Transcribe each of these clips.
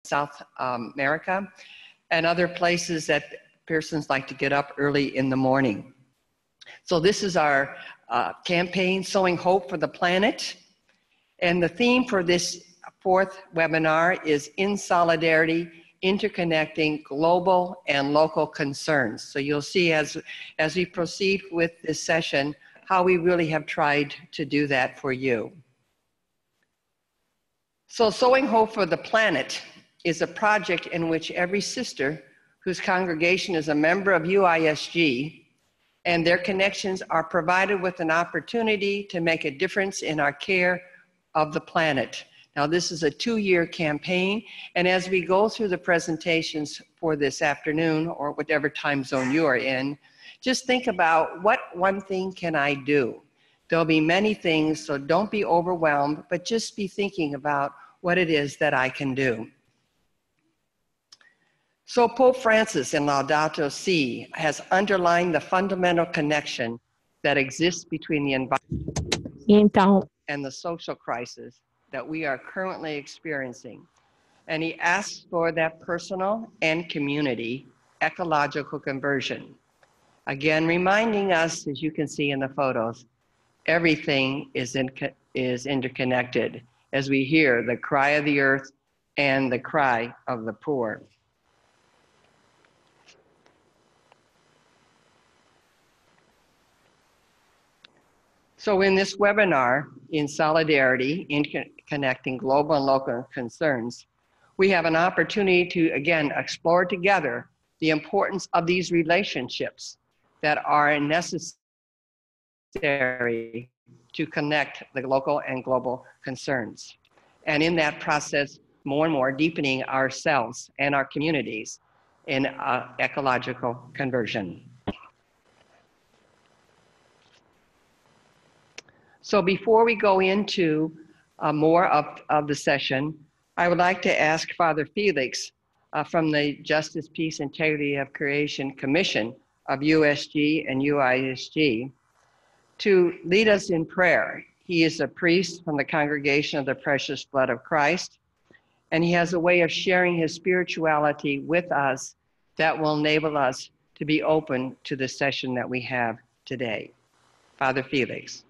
South America, and other places that persons like to get up early in the morning. So this is our campaign, Sowing Hope for the Planet. And the theme for this fourth webinar is In Solidarity, Interconnecting Global and Local Concerns. So you'll see as we proceed with this session, how we really have tried to do that for you. So Sowing Hope for the Planet is a project in which every sister whose congregation is a member of UISG and their connections are provided with an opportunity to make a difference in our care of the planet. Now, this is a 2-year campaign, and as we go through the presentations for this afternoon, or whatever time zone you are in, just think about, what one thing can I do? There'll be many things, so don't be overwhelmed, but just be thinking about what it is that I can do. So Pope Francis in Laudato Si has underlined the fundamental connection that exists between the environment and the social crisis that we are currently experiencing. And he asks for that personal and community ecological conversion. Again, reminding us, as you can see in the photos, everything is interconnected as we hear the cry of the earth and the cry of the poor. So in this webinar, In Solidarity, Interconnecting Global and Local Concerns, we have an opportunity to, again, explore together the importance of these relationships that are necessary to connect the local and global concerns. And in that process, more and more deepening ourselves and our communities in ecological conversion. So before we go into more of the session, I would like to ask Father Felix from the Justice, Peace, Integrity of Creation Commission of USG and UISG to lead us in prayer. He is a priest from the Congregation of the Precious Blood of Christ, and he has a way of sharing his spirituality with us that will enable us to be open to the session that we have today. Father Felix.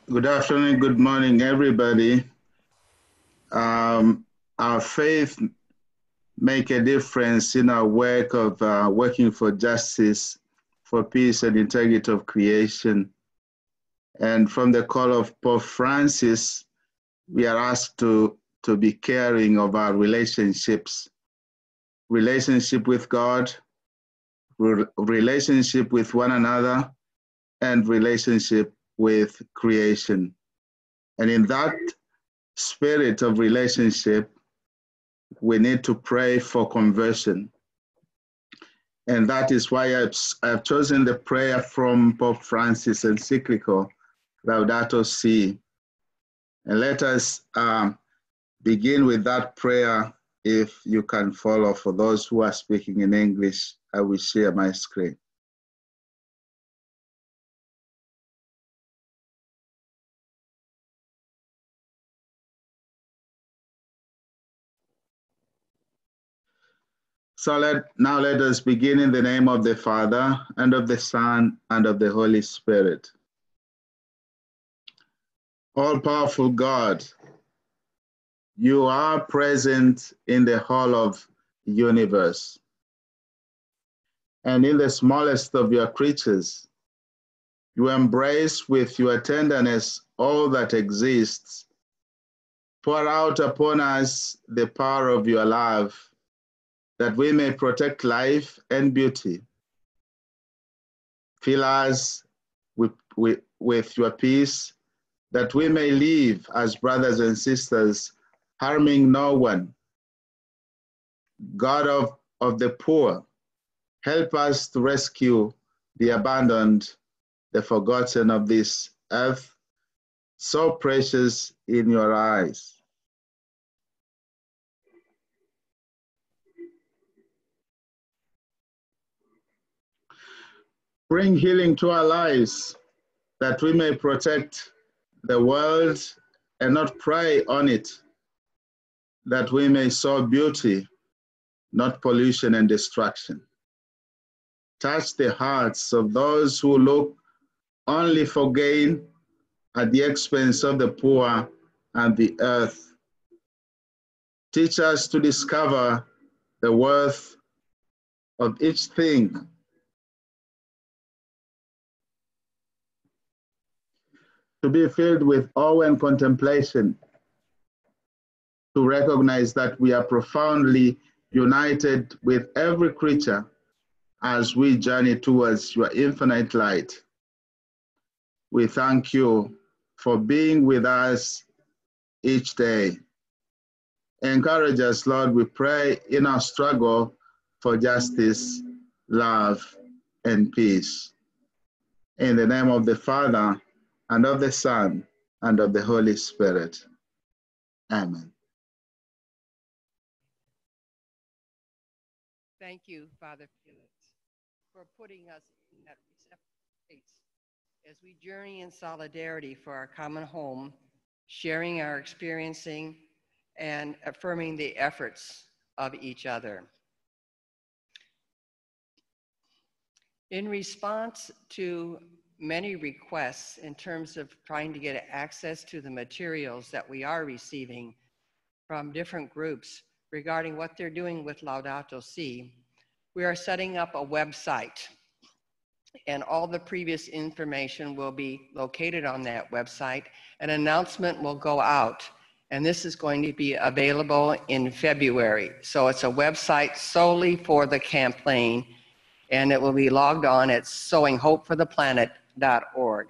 Good afternoon, good morning, everybody. Our faith make a difference in our work of working for justice, for peace and integrity of creation. And from the call of Pope Francis, we are asked to be caring of our relationships, relationship with God, relationship with one another, and relationship with creation. And in that spirit of relationship, we need to pray for conversion. And that is why I've chosen the prayer from Pope Francis' encyclical, Laudato Si. And let us begin with that prayer. If you can follow, for those who are speaking in English, I will share my screen. So now let us begin in the name of the Father, and of the Son, and of the Holy Spirit. All-powerful God, you are present in the whole of the universe. And in the smallest of your creatures, you embrace with your tenderness all that exists. Pour out upon us the power of your love, that we may protect life and beauty. Fill us with your peace, that we may live as brothers and sisters, harming no one. God of the poor, help us to rescue the abandoned, the forgotten of this earth, so precious in your eyes. Bring healing to our lives, that we may protect the world and not prey on it, that we may sow beauty, not pollution and destruction. Touch the hearts of those who look only for gain at the expense of the poor and the earth. Teach us to discover the worth of each thing, to be filled with awe and contemplation, to recognize that we are profoundly united with every creature as we journey towards your infinite light. We thank you for being with us each day. Encourage us, Lord, we pray, in our struggle for justice, love, and peace. In the name of the Father, and of the Son, and of the Holy Spirit. Amen. Thank you, Father Felix, for putting us in that receptive space as we journey in solidarity for our common home, sharing our experiencing and affirming the efforts of each other. In response to many requests in terms of trying to get access to the materials that we are receiving from different groups regarding what they're doing with Laudato Si, we are setting up a website, and all the previous information will be located on that website. An announcement will go out, and this is going to be available in February. So it's a website solely for the campaign, and it will be logged on at sowinghopefortheplanet.org.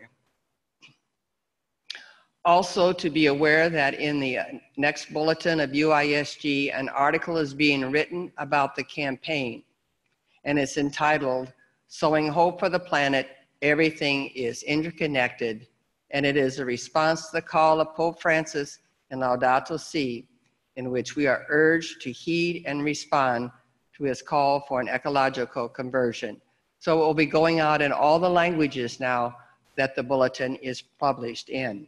Also, to be aware that in the next bulletin of UISG, an article is being written about the campaign, and it's entitled, Sowing Hope for the Planet, Everything is Interconnected, and it is a response to the call of Pope Francis in Laudato Si, in which we are urged to heed and respond to his call for an ecological conversion. So it will be going out in all the languages now that the bulletin is published in.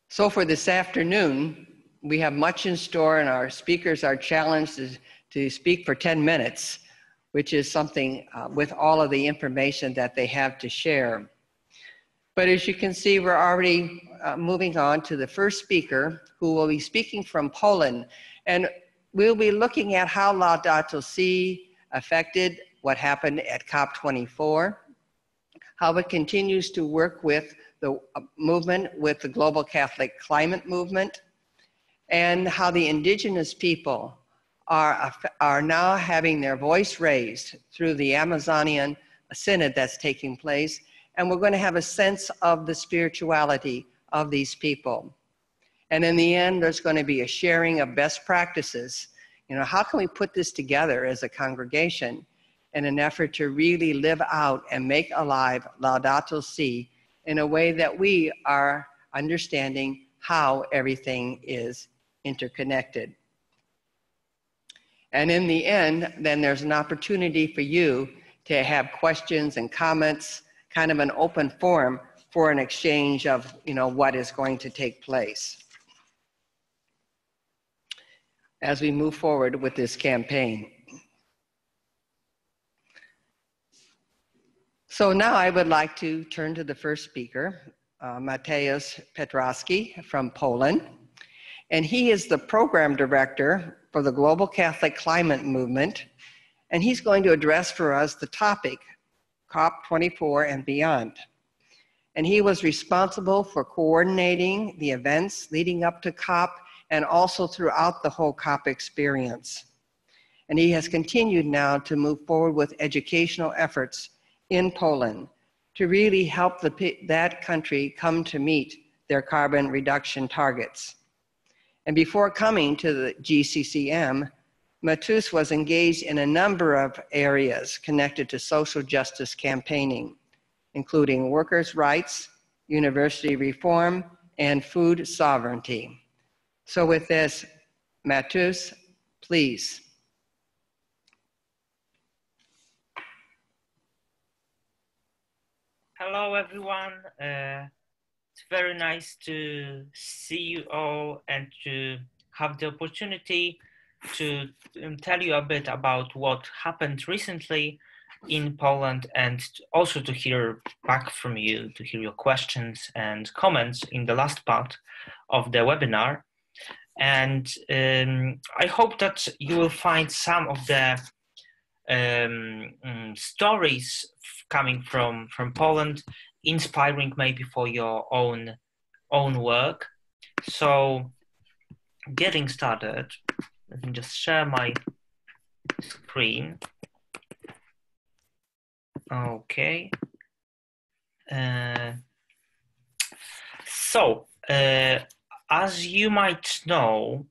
So for this afternoon, we have much in store, and our speakers are challenged to speak for 10 minutes, which is something with all of the information that they have to share. But as you can see, we're already moving on to the first speaker, who will be speaking from Poland. And we'll be looking at how Laudato Si affected what happened at COP24, how it continues to work with the movement, with the global Catholic climate movement, and how the indigenous people are now having their voice raised through the Amazonian Synod that's taking place. And we're going to have a sense of the spirituality of these people. And in the end, there's going to be a sharing of best practices. You know, how can we put this together as a congregation in an effort to really live out and make alive Laudato Si in a way that we are understanding how everything is interconnected. And in the end, then there's an opportunity for you to have questions and comments, kind of an open forum for an exchange of, you know, what is going to take place as we move forward with this campaign. So now I would like to turn to the first speaker, Mateusz Petrowski from Poland. And he is the program director for the Global Catholic Climate Movement. And he's going to address for us the topic, COP24 and beyond. And he was responsible for coordinating the events leading up to COP and also throughout the whole COP experience. And he has continued now to move forward with educational efforts in Poland to really help that country come to meet their carbon reduction targets. And before coming to the GCCM, Mateusz was engaged in a number of areas connected to social justice campaigning, including workers' rights, university reform, and food sovereignty. So with this, Mateusz, please. Hello, everyone. It's very nice to see you all and to have the opportunity to tell you a bit about what happened recently in Poland, and also to hear back from you, to hear your questions and comments in the last part of the webinar. And I hope that you will find some of the stories coming from Poland inspiring maybe for your own work. So getting started, let me just share my screen. Okay. So as you might know,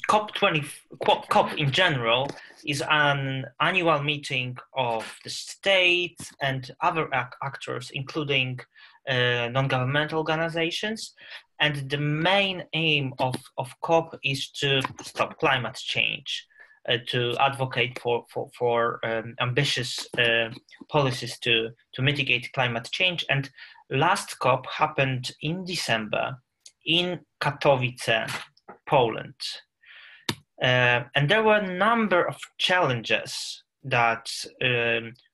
COP in general is an annual meeting of the states and other actors, including non-governmental organizations. And the main aim of COP is to stop climate change, to advocate for ambitious policies to mitigate climate change. And last COP happened in December in Katowice, Poland. And there were a number of challenges that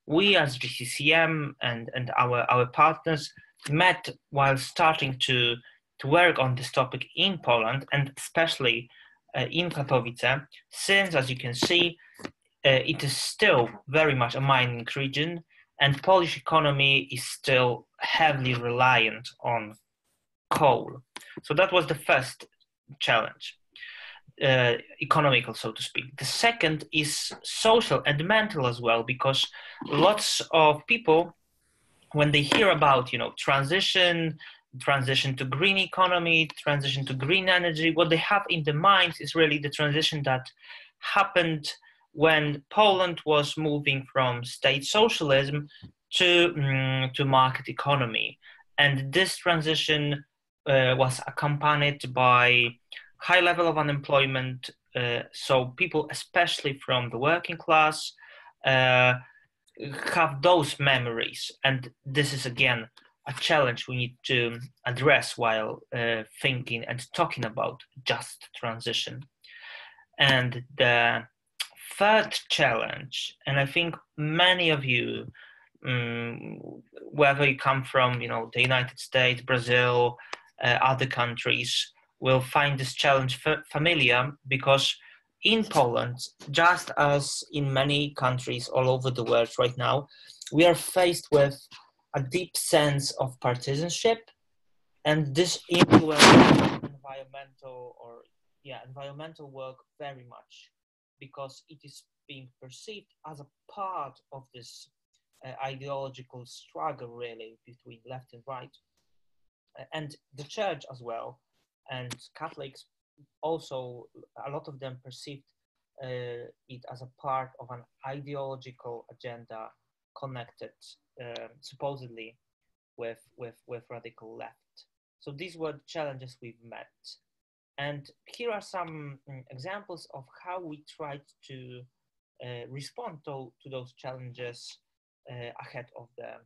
we as GCCM and our partners met while starting to work on this topic in Poland, and especially in Katowice, since, as you can see, it is still very much a mining region, and Polish economy is still heavily reliant on coal. So that was the first challenge, economical, so to speak. The second is social and mental as well, because lots of people, when they hear about, transition to green economy, transition to green energy, what they have in the mind is really the transition that happened when Poland was moving from state socialism to market economy. And this transition was accompanied by high level of unemployment. So people, especially from the working class, have those memories. And this is, again, a challenge we need to address while thinking and talking about just transition. And the third challenge, and I think many of you, whether you come from the United States, Brazil, other countries, will find this challenge familiar, because in Poland, just as in many countries all over the world right now, we are faced with a deep sense of partisanship, and this influences environmental work very much, because it is being perceived as a part of this ideological struggle, really, between left and right. And the church as well, and Catholics also, a lot of them perceived it as a part of an ideological agenda connected supposedly with radical left. So these were the challenges we've met. And here are some examples of how we tried to respond to those challenges ahead of the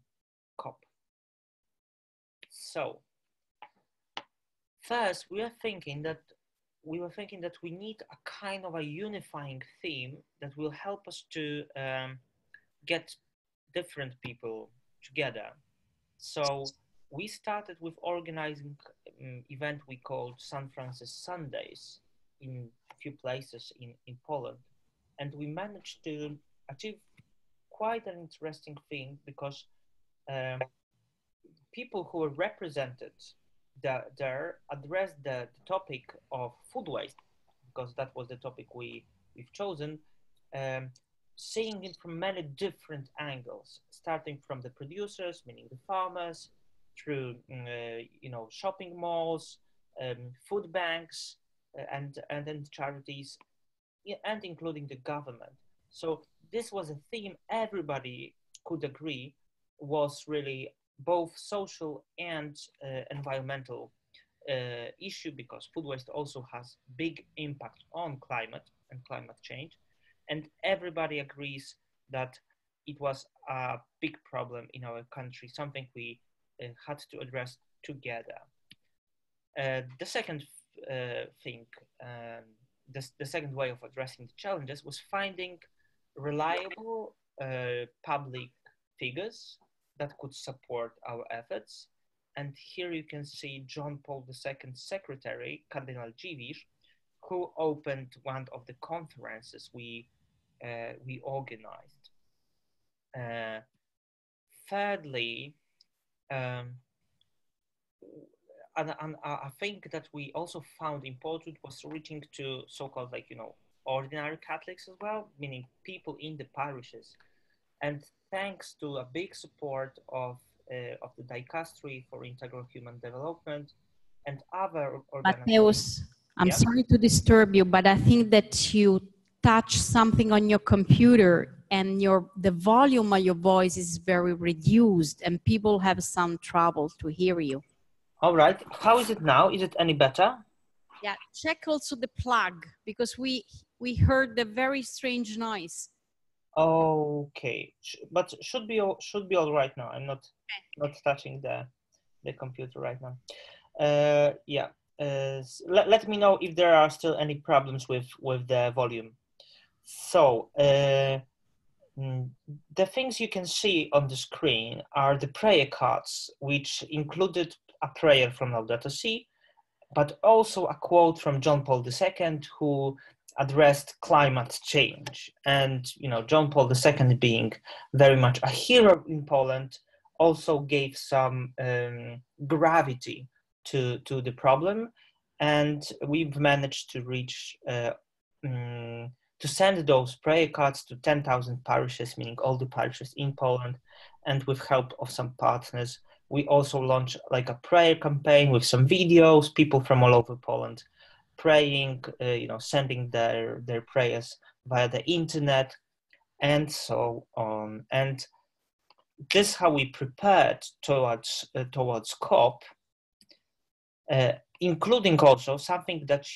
COP. So first, we were thinking that we need a kind of a unifying theme that will help us to get different people together. So we started with organizing an event we called San Francis Sundays in a few places in Poland. And we managed to achieve quite an interesting thing, because people who were represented there addressed the topic of food waste, because that was the topic we've chosen, seeing it from many different angles, starting from the producers, meaning the farmers, through shopping malls, food banks, and then charities, and including the government. So this was a theme everybody could agree was really both social and environmental issue, because food waste also has big impact on climate and climate change. And everybody agrees that it was a big problem in our country, something we had to address together. The second thing, the second way of addressing the challenges was finding reliable public figures that could support our efforts. And here you can see John Paul II's secretary, Cardinal Dziwisz, who opened one of the conferences we organized. Thirdly, and I think that we also found important was reaching to so-called, like, ordinary Catholics as well, meaning people in the parishes. And thanks to a big support of the Dicastery for Integral Human Development and other organizations. Mateus, I'm sorry to disturb you, but I think that you touch something on your computer and the volume of your voice is very reduced and people have some trouble to hear you. All right. How is it now? Is it any better? Yeah, check also the plug because we heard the very strange noise. Okay, but should be all right now. I'm not touching the computer right now. Yeah. Let me know if there are still any problems with the volume. So the things you can see on the screen are the prayer cards, which included a prayer from Laudato Si, but also a quote from John Paul II, who addressed climate change. And John Paul II, being very much a hero in Poland, also gave some gravity to the problem. And we've managed to reach to send those prayer cards to 10,000 parishes, meaning all the parishes in Poland. And with help of some partners, we also launched like a prayer campaign with some videos, people from all over Poland praying, sending their prayers via the internet and so on. And this is how we prepared towards COP, including also something that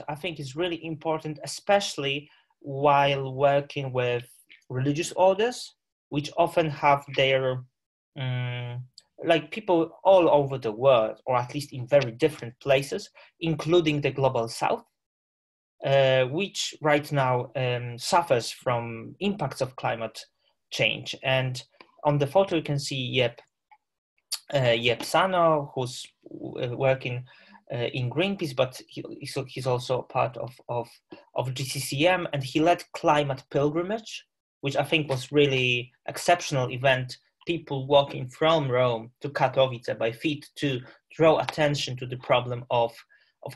I think is really important, especially while working with religious orders, which often have their like people all over the world, or at least in very different places, including the global south, which right now suffers from impacts of climate change. And on the photo you can see Jep Sano, who's working in Greenpeace, but he's also part of GCCM, and he led Climate Pilgrimage, which I think was really exceptional event. People walking from Rome to Katowice by feet to draw attention to the problem of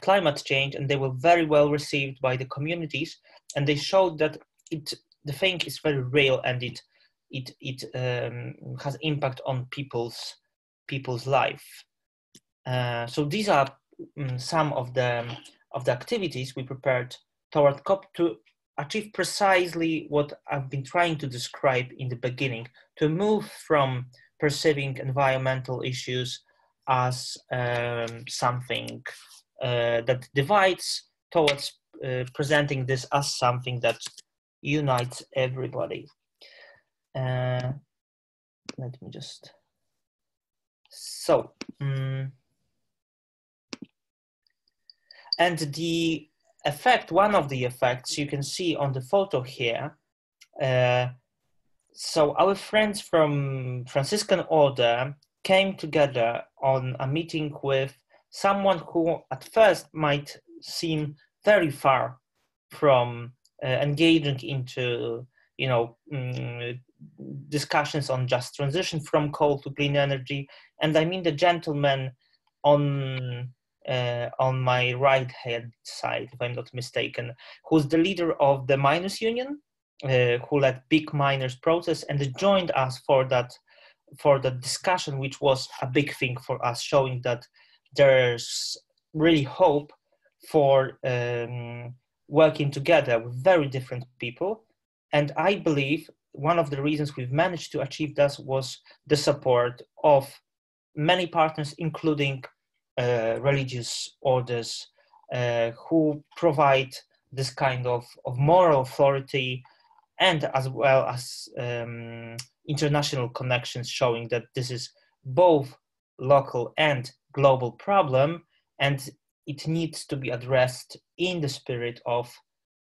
climate change, and they were very well received by the communities, and they showed that the thing is very real and it has impact on people's life. So these are some of the activities we prepared toward COP to achieve precisely what I've been trying to describe in the beginning, to move from perceiving environmental issues as something that divides towards presenting this as something that unites everybody. Let me just... So, and the effect, one of the effects you can see on the photo here. So our friends from Franciscan Order came together on a meeting with someone who at first might seem very far from engaging into, discussions on just transition from coal to clean energy. And I mean the gentleman on my right hand side, if I'm not mistaken, who's the leader of the miners union, who led big miners protest and joined us for that discussion, which was a big thing for us, showing that there's really hope for working together with very different people. And I believe one of the reasons we've managed to achieve this was the support of many partners, including religious orders who provide this kind of moral authority, and as well as international connections, showing that this is both local and global problem, and it needs to be addressed in the spirit of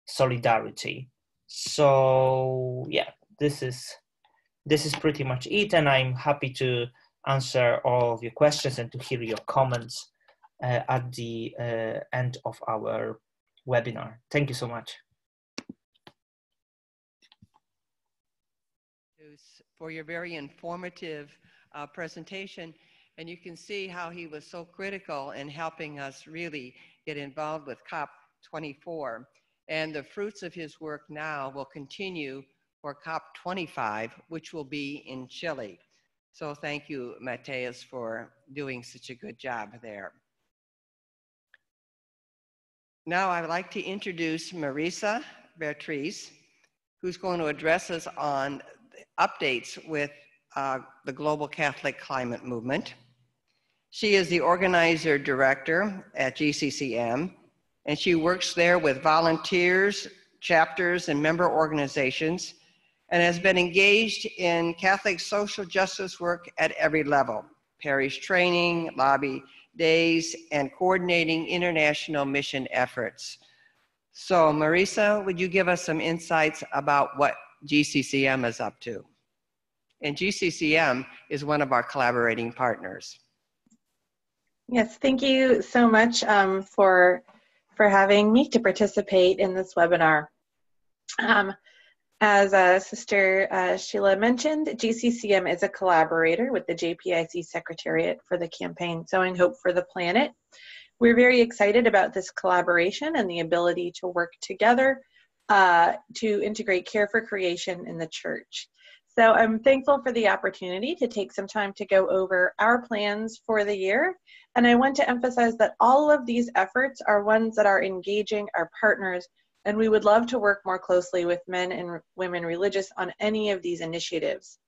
solidarity. So yeah, this is pretty much it, and I'm happy to answer all of your questions and to hear your comments at the end of our webinar. Thank you so much. For your very informative presentation. And you can see how he was so critical in helping us really get involved with COP24. And the fruits of his work now will continue for COP25, which will be in Chile. So thank you, Mateus, for doing such a good job there. Now I'd like to introduce Marisa Beatriz, who's going to address us on updates with the Global Catholic Climate Movement. She is the organizer director at GCCM, and she works there with volunteers, chapters, and member organizations, and has been engaged in Catholic social justice work at every level: parish training, lobby days, and coordinating international mission efforts. So Marisa, would you give us some insights about what GCCM is up to? And GCCM is one of our collaborating partners. Yes, thank you so much for having me to participate in this webinar. As Sister Sheila mentioned, GCCM is a collaborator with the JPIC Secretariat for the campaign Sowing Hope for the Planet. We're very excited about this collaboration and the ability to work together to integrate care for creation in the church. So I'm thankful for the opportunity to take some time to go over our plans for the year. And I want to emphasize that all of these efforts are ones that are engaging our partners, and we would love to work more closely with men and women religious on any of these initiatives.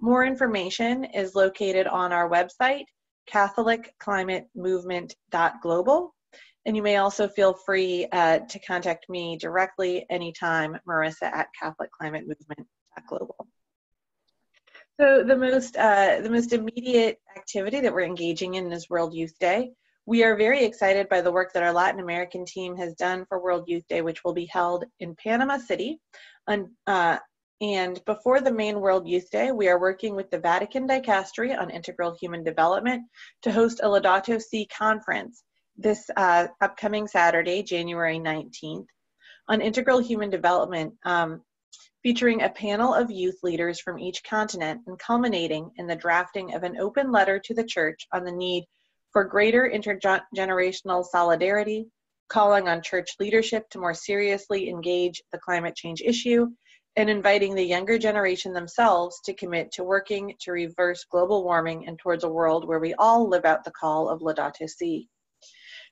More information is located on our website, catholicclimatemovement.global. And you may also feel free to contact me directly anytime, Marissa at catholicclimatemovement.global. So the most immediate activity that we're engaging in is World Youth Day. We are very excited by the work that our Latin American team has done for World Youth Day, which will be held in Panama City. And before the main World Youth Day, we are working with the Vatican Dicastery on Integral Human Development to host a Laudato Si conference this upcoming Saturday, January 19th, on Integral Human Development, featuring a panel of youth leaders from each continent and culminating in the drafting of an open letter to the Church on the need for greater intergenerational solidarity, calling on church leadership to more seriously engage the climate change issue, and inviting the younger generation themselves to commit to working to reverse global warming and towards a world where we all live out the call of Laudato Si.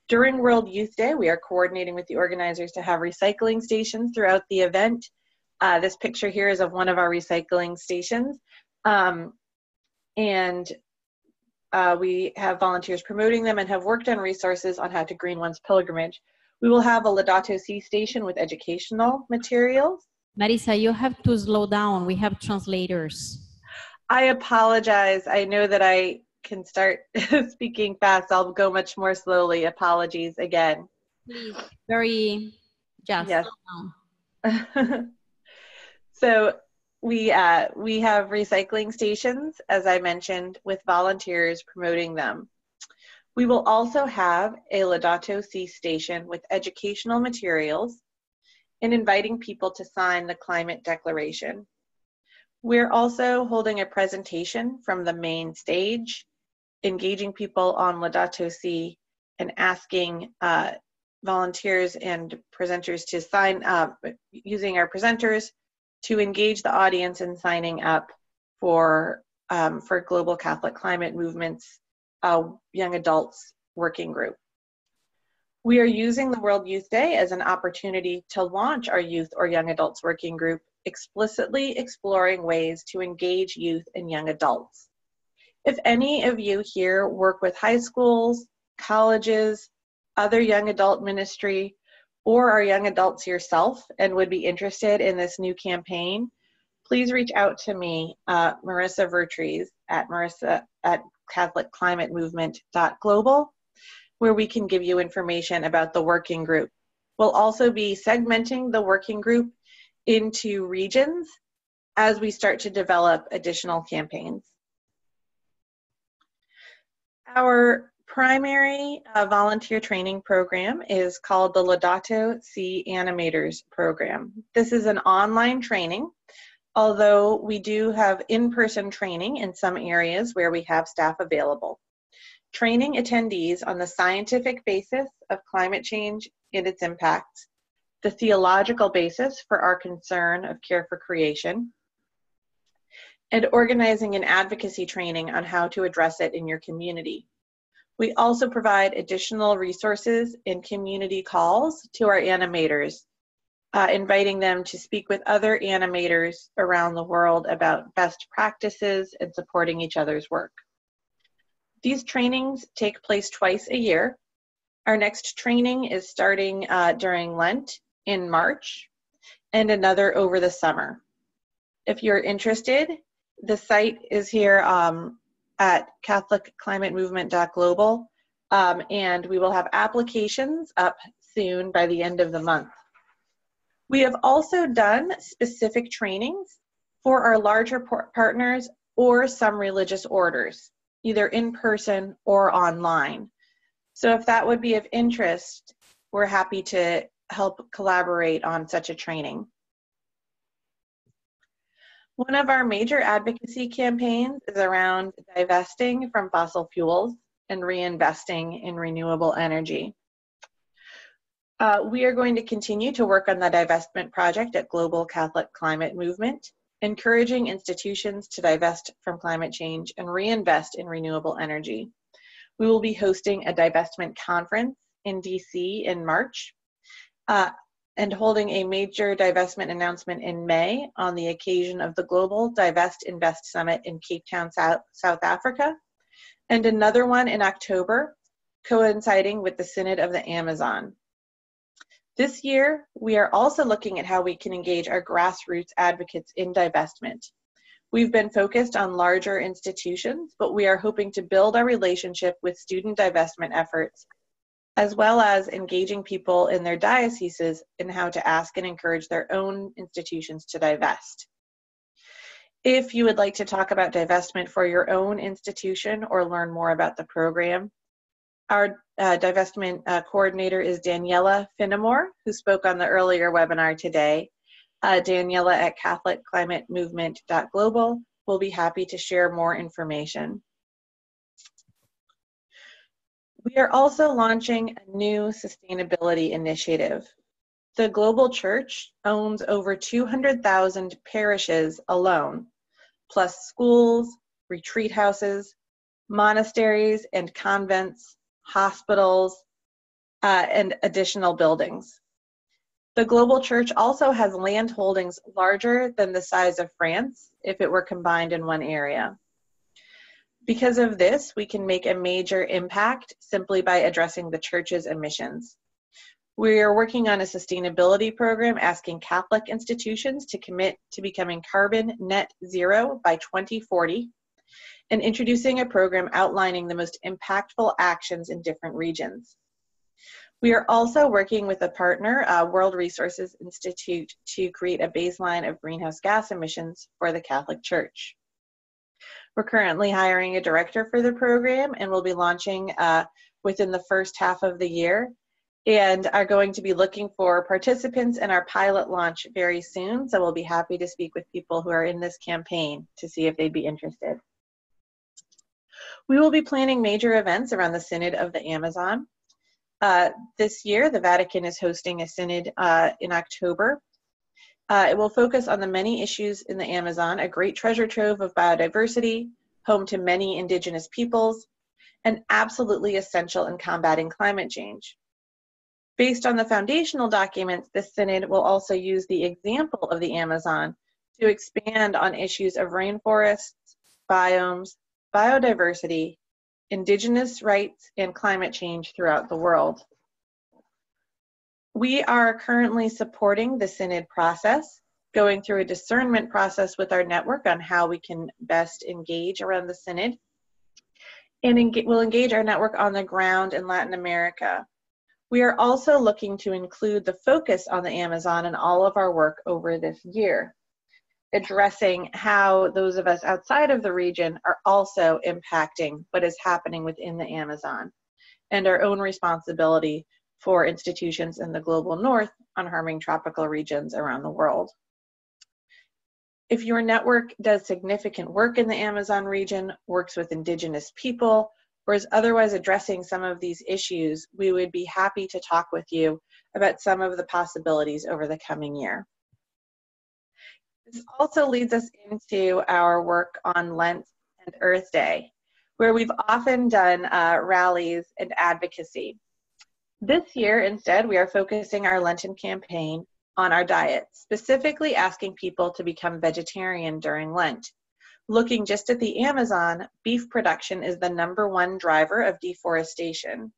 During World Youth Day, we are coordinating with the organizers to have recycling stations throughout the event. This picture here is of one of our recycling stations. We have volunteers promoting them and have worked on resources on how to green one's pilgrimage. We will have a Laudato Si station with educational materials. Marisa, you have to slow down. We have translators. I apologize. I know that I can start speaking fast. I'll go much more slowly. Apologies again. Please, just yes. Slow down. So we have recycling stations, as I mentioned, with volunteers promoting them. We will also have a Laudato Si station with educational materials and inviting people to sign the climate declaration. We're also holding a presentation from the main stage, engaging people on Laudato Si and asking volunteers and presenters to sign up, using our presenters to engage the audience in signing up for Global Catholic Climate Movement's Young Adults Working Group. We are using the World Youth Day as an opportunity to launch our Youth or Young Adults Working Group, explicitly exploring ways to engage youth and young adults. If any of you here work with high schools, colleges, other young adult ministry, or are young adults yourself and would be interested in this new campaign, please reach out to me, Marisa Vertrees, at CatholicClimateMovement.global, where we can give you information about the working group. We'll also be segmenting the working group into regions as we start to develop additional campaigns. Our primary volunteer training program is called the Laudato Si Animators program. This is an online training, although we do have in-person training in some areas where we have staff available. Training attendees on the scientific basis of climate change and its impacts, the theological basis for our concern of care for creation, and organizing and advocacy training on how to address it in your community. We also provide additional resources and community calls to our animators, inviting them to speak with other animators around the world about best practices and supporting each other's work. These trainings take place twice a year. Our next training is starting during Lent in March, and another over the summer. If you're interested, the site is here at CatholicClimateMovement.global, and we will have applications up soon by the end of the month. We have also done specific trainings for our larger partners or some religious orders, either in person or online. So if that would be of interest, we're happy to help collaborate on such a training. One of our major advocacy campaigns is around divesting from fossil fuels and reinvesting in renewable energy. We are going to continue to work on the divestment project at Global Catholic Climate Movement, encouraging institutions to divest from climate change and reinvest in renewable energy. We will be hosting a divestment conference in DC in March, and holding a major divestment announcement in May on the occasion of the Global Divest Invest Summit in Cape Town, South Africa, and another one in October, coinciding with the Synod of the Amazon. This year, we are also looking at how we can engage our grassroots advocates in divestment. We've been focused on larger institutions, but we are hoping to build our relationship with student divestment efforts, as well as engaging people in their dioceses in how to ask and encourage their own institutions to divest. If you would like to talk about divestment for your own institution or learn more about the program, our divestment coordinator is Daniela Finnemore, who spoke on the earlier webinar today. Daniela at CatholicClimateMovement.global will be happy to share more information. We are also launching a new sustainability initiative. The Global Church owns over 200,000 parishes alone, plus schools, retreat houses, monasteries and convents, hospitals, and additional buildings. The Global Church also has land holdings larger than the size of France if it were combined in one area. Because of this, we can make a major impact simply by addressing the church's emissions. We are working on a sustainability program asking Catholic institutions to commit to becoming carbon net zero by 2040 and introducing a program outlining the most impactful actions in different regions. We are also working with a partner, World Resources Institute, to create a baseline of greenhouse gas emissions for the Catholic Church. We're currently hiring a director for the program and will be launching within the first half of the year, and are going to be looking for participants in our pilot launch very soon. So we'll be happy to speak with people who are in this campaign to see if they'd be interested. We will be planning major events around the Synod of the Amazon. This year, the Vatican is hosting a synod in October. It will focus on the many issues in the Amazon, a great treasure trove of biodiversity, home to many indigenous peoples, and absolutely essential in combating climate change. Based on the foundational documents, this synod will also use the example of the Amazon to expand on issues of rainforests, biomes, biodiversity, indigenous rights, and climate change throughout the world. We are currently supporting the synod process, going through a discernment process with our network on how we can best engage around the synod. and we'll engage our network on the ground in Latin America. We are also looking to include the focus on the Amazon in all of our work over this year, addressing how those of us outside of the region are also impacting what is happening within the Amazon, and our own responsibility for institutions in the global north on harming tropical regions around the world. If your network does significant work in the Amazon region, works with indigenous people, or is otherwise addressing some of these issues, we would be happy to talk with you about some of the possibilities over the coming year. This also leads us into our work on Lent and Earth Day, where we've often done rallies and advocacy. This year, instead, we are focusing our Lenten campaign on our diet, specifically asking people to become vegetarian during Lent. Looking just at the Amazon, beef production is the #1 driver of deforestation,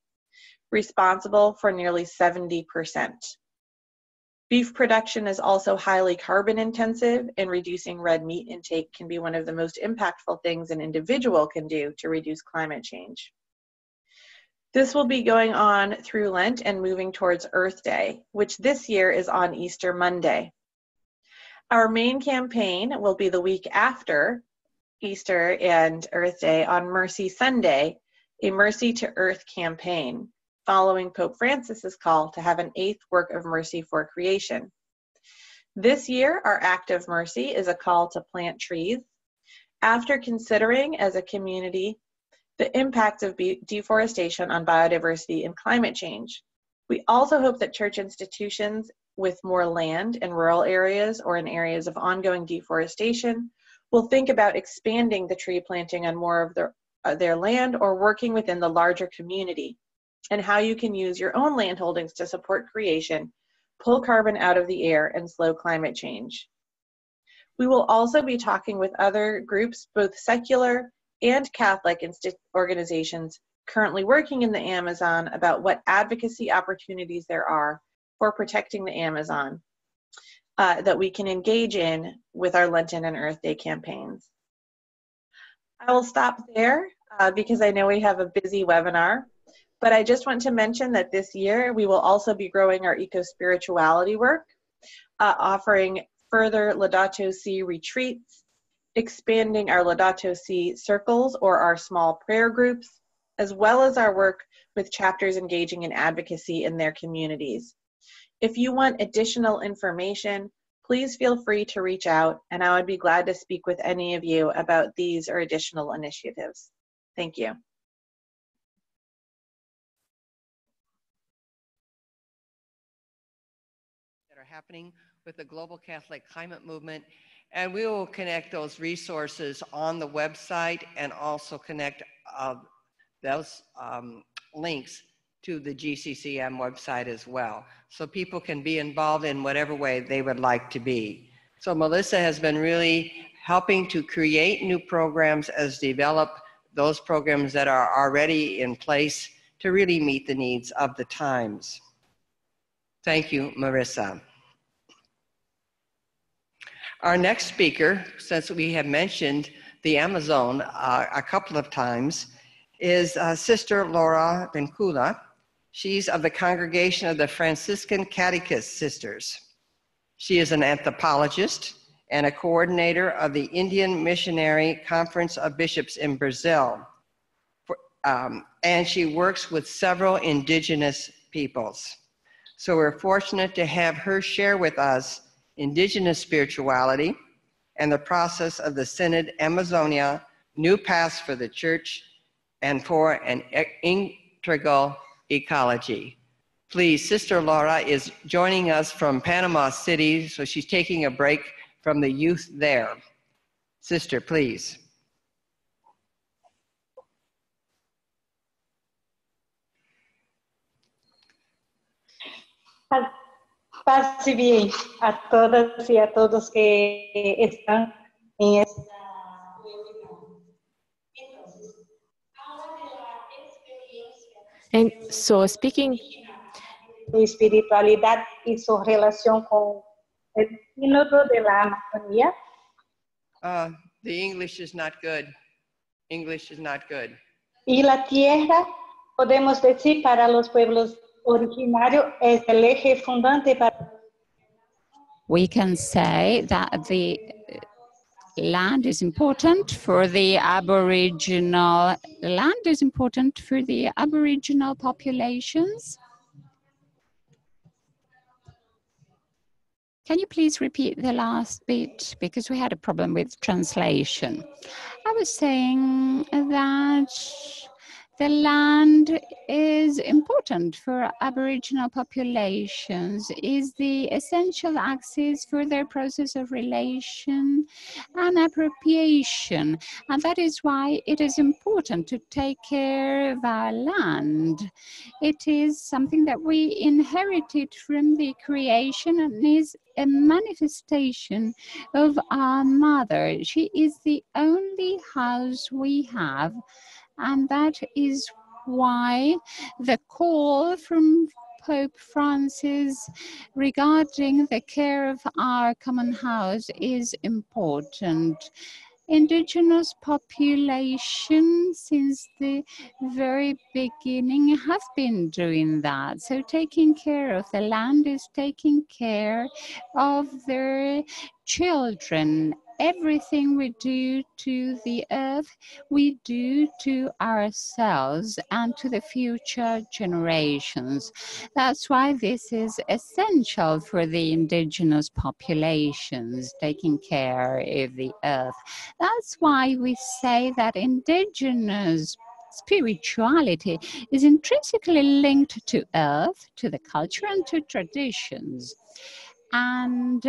responsible for nearly 70%. Beef production is also highly carbon intensive, and reducing red meat intake can be one of the most impactful things an individual can do to reduce climate change. This will be going on through Lent and moving towards Earth Day, which this year is on Easter Monday. Our main campaign will be the week after Easter and Earth Day on Mercy Sunday, a Mercy to Earth campaign, following Pope Francis's call to have an 8th work of mercy for creation. This year, our act of mercy is a call to plant trees. After considering as a community the impacts of deforestation on biodiversity and climate change, we also hope that church institutions with more land in rural areas or in areas of ongoing deforestation will think about expanding the tree planting on more of their land, or working within the larger community, and how you can use your own land holdings to support creation, pull carbon out of the air, and slow climate change. We will also be talking with other groups, both secular and Catholic organizations currently working in the Amazon, about what advocacy opportunities there are for protecting the Amazon that we can engage in with our Lenten and Earth Day campaigns. I will stop there because I know we have a busy webinar, but I just want to mention that this year we will also be growing our eco-spirituality work, offering further Laudato Si retreats, expanding our Laudato Si circles or our small prayer groups, as well as our work with chapters engaging in advocacy in their communities. If you want additional information, please feel free to reach out, and I would be glad to speak with any of you about these or additional initiatives. Thank you. That are happening with the Global Catholic Climate Movement, and we will connect those resources on the website and also connect those links to the GCCM website as well, so people can be involved in whatever way they would like to be. So Melissa has been really helping to create new programs, as develop those programs that are already in place to really meet the needs of the times. Thank you, Marissa. Our next speaker, since we have mentioned the Amazon a couple of times, is Sister Laura Vincula. She's of the Congregation of the Franciscan Catechist Sisters. She is an anthropologist and a coordinator of the Indian Missionary Conference of Bishops in Brazil. And she works with several indigenous peoples. So we're fortunate to have her share with us indigenous spirituality and the process of the Synod Amazonia, New Paths for the Church and for an Integral Ecology. Please, Sister Laura is joining us from Panama City, so she's taking a break from the youth there. Sister, please. Paz y bien a todas y a todos que están en esta reunión. Entonces, habla de la experiencia. And so speaking De espiritualidad y su relación con el sínodo de la Amazonía. The English is not good. English is not good. Y la tierra, podemos decir, para los pueblos originarios es el eje fundante para... We can say that the land is important for the Aboriginal. Land is important for the Aboriginal populations. Can you please repeat the last bit? Because we had a problem with translation. I was saying that the land is important for Aboriginal populations, is the essential axis for their process of relation and appropriation. And that is why it is important to take care of our land. It is something that we inherited from the creation and is a manifestation of our mother. She is the only house we have. And that is why the call from Pope Francis regarding the care of our common house is important. Indigenous population since the very beginning have been doing that. So taking care of the land is taking care of their children. Everything we do to the earth, we do to ourselves and to the future generations. That's why this is essential for the indigenous populations, taking care of the earth. That's why we say that indigenous spirituality is intrinsically linked to earth, to the culture, and to traditions. And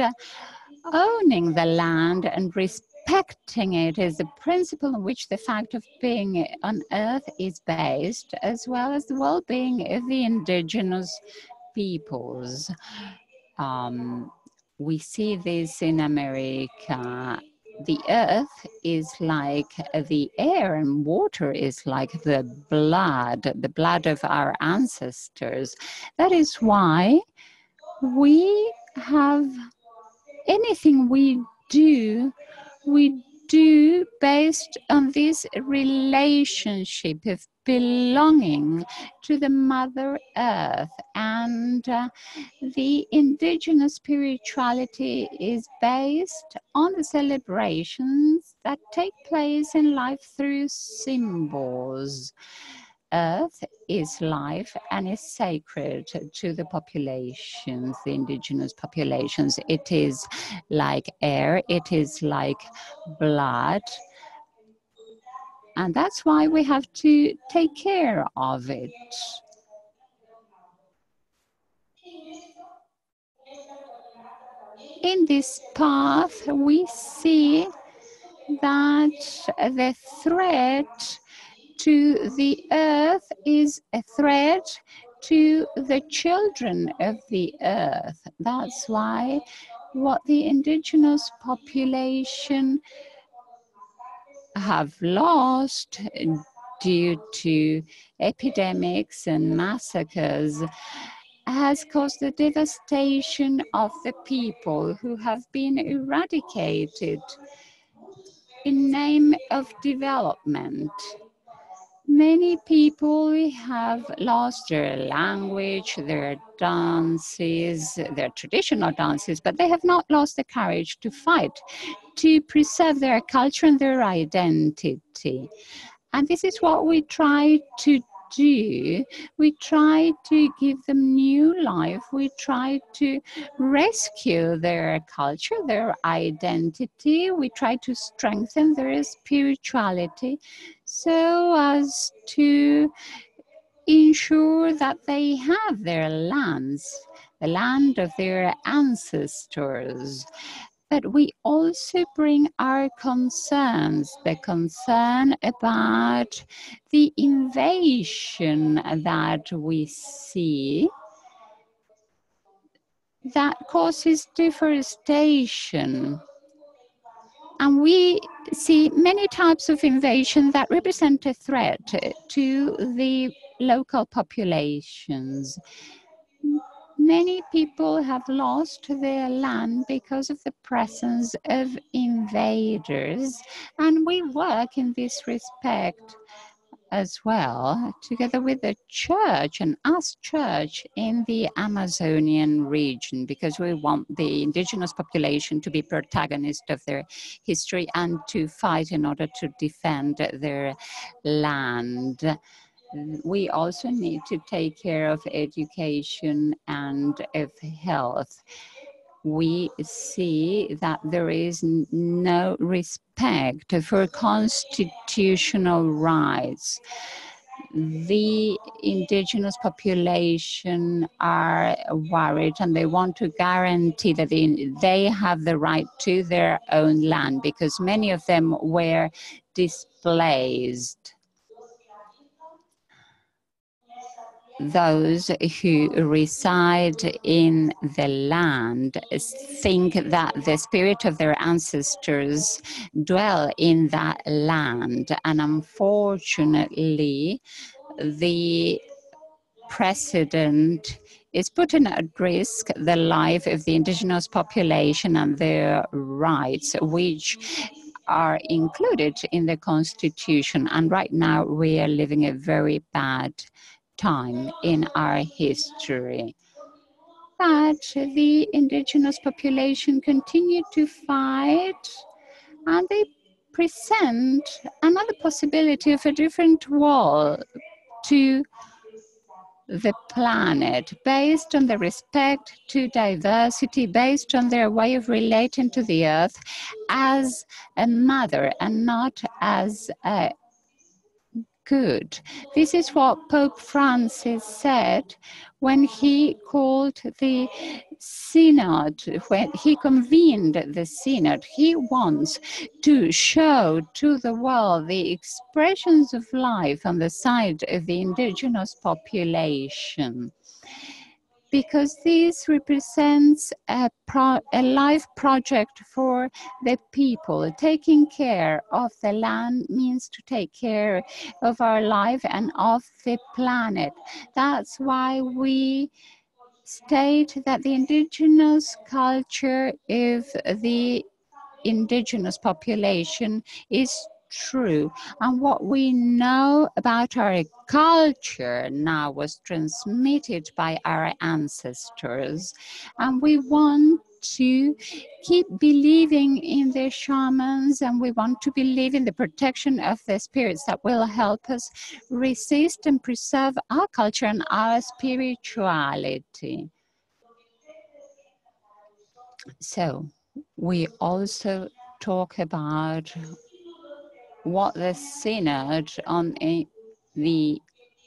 owning the land and respecting it is the principle on which the fact of being on earth is based, as well as the well-being of the indigenous peoples. We see this in America. The earth is like the air, and water is like the blood of our ancestors. That is why we have anything we do based on this relationship of belonging to the Mother Earth. And the indigenous spirituality is based on the celebrations that take place in life through symbols. Earth is life and is sacred to the populations, the indigenous populations. It is like air, it is like blood. And that's why we have to take care of it. In this path, we see that the threat to the earth is a threat to the children of the earth. That's why what the indigenous population have lost due to epidemics and massacres has caused the devastation of the people who have been eradicated in name of development. Many people have lost their language, their dances, their traditional dances, but they have not lost the courage to fight, to preserve their culture and their identity. And this is what we try to do. We try to give them new life. We try to rescue their culture, their identity. We try to strengthen their spirituality so as to ensure that they have their lands, the land of their ancestors. But we also bring our concerns, the concern about the invasion that we see that causes deforestation. And we see many types of invasion that represent a threat to the local populations. Many people have lost their land because of the presence of invaders, and we work in this respect. as well, together with the church and us church in the Amazonian region, because we want the indigenous population to be protagonist of their history and to fight in order to defend their land. We also need to take care of education and of health. We see that there is no respect for constitutional rights. The indigenous population are worried and they want to guarantee that they have the right to their own land, because many of them were displaced. Those who reside in the land think that the spirit of their ancestors dwell in that land, and unfortunately the president is putting at risk the life of the indigenous population and their rights, which are included in the constitution. And right now we are living a very bad time in our history. But the indigenous population continue to fight, and they present another possibility of a different world to the planet, based on the respect to diversity, based on their way of relating to the earth as a mother and not as a good. This is what Pope Francis said when he called the synod, when he convened the synod. He wants to show to the world the expressions of life on the side of the indigenous population, because this represents a life project for the people. Taking care of the land means to take care of our life and of the planet. That's why we state that the indigenous culture of the indigenous population is true, and what we know about our culture now was transmitted by our ancestors, and we want to keep believing in the shamans, and we want to believe in the protection of the spirits that will help us resist and preserve our culture and our spirituality. So we also talk about what the synod on the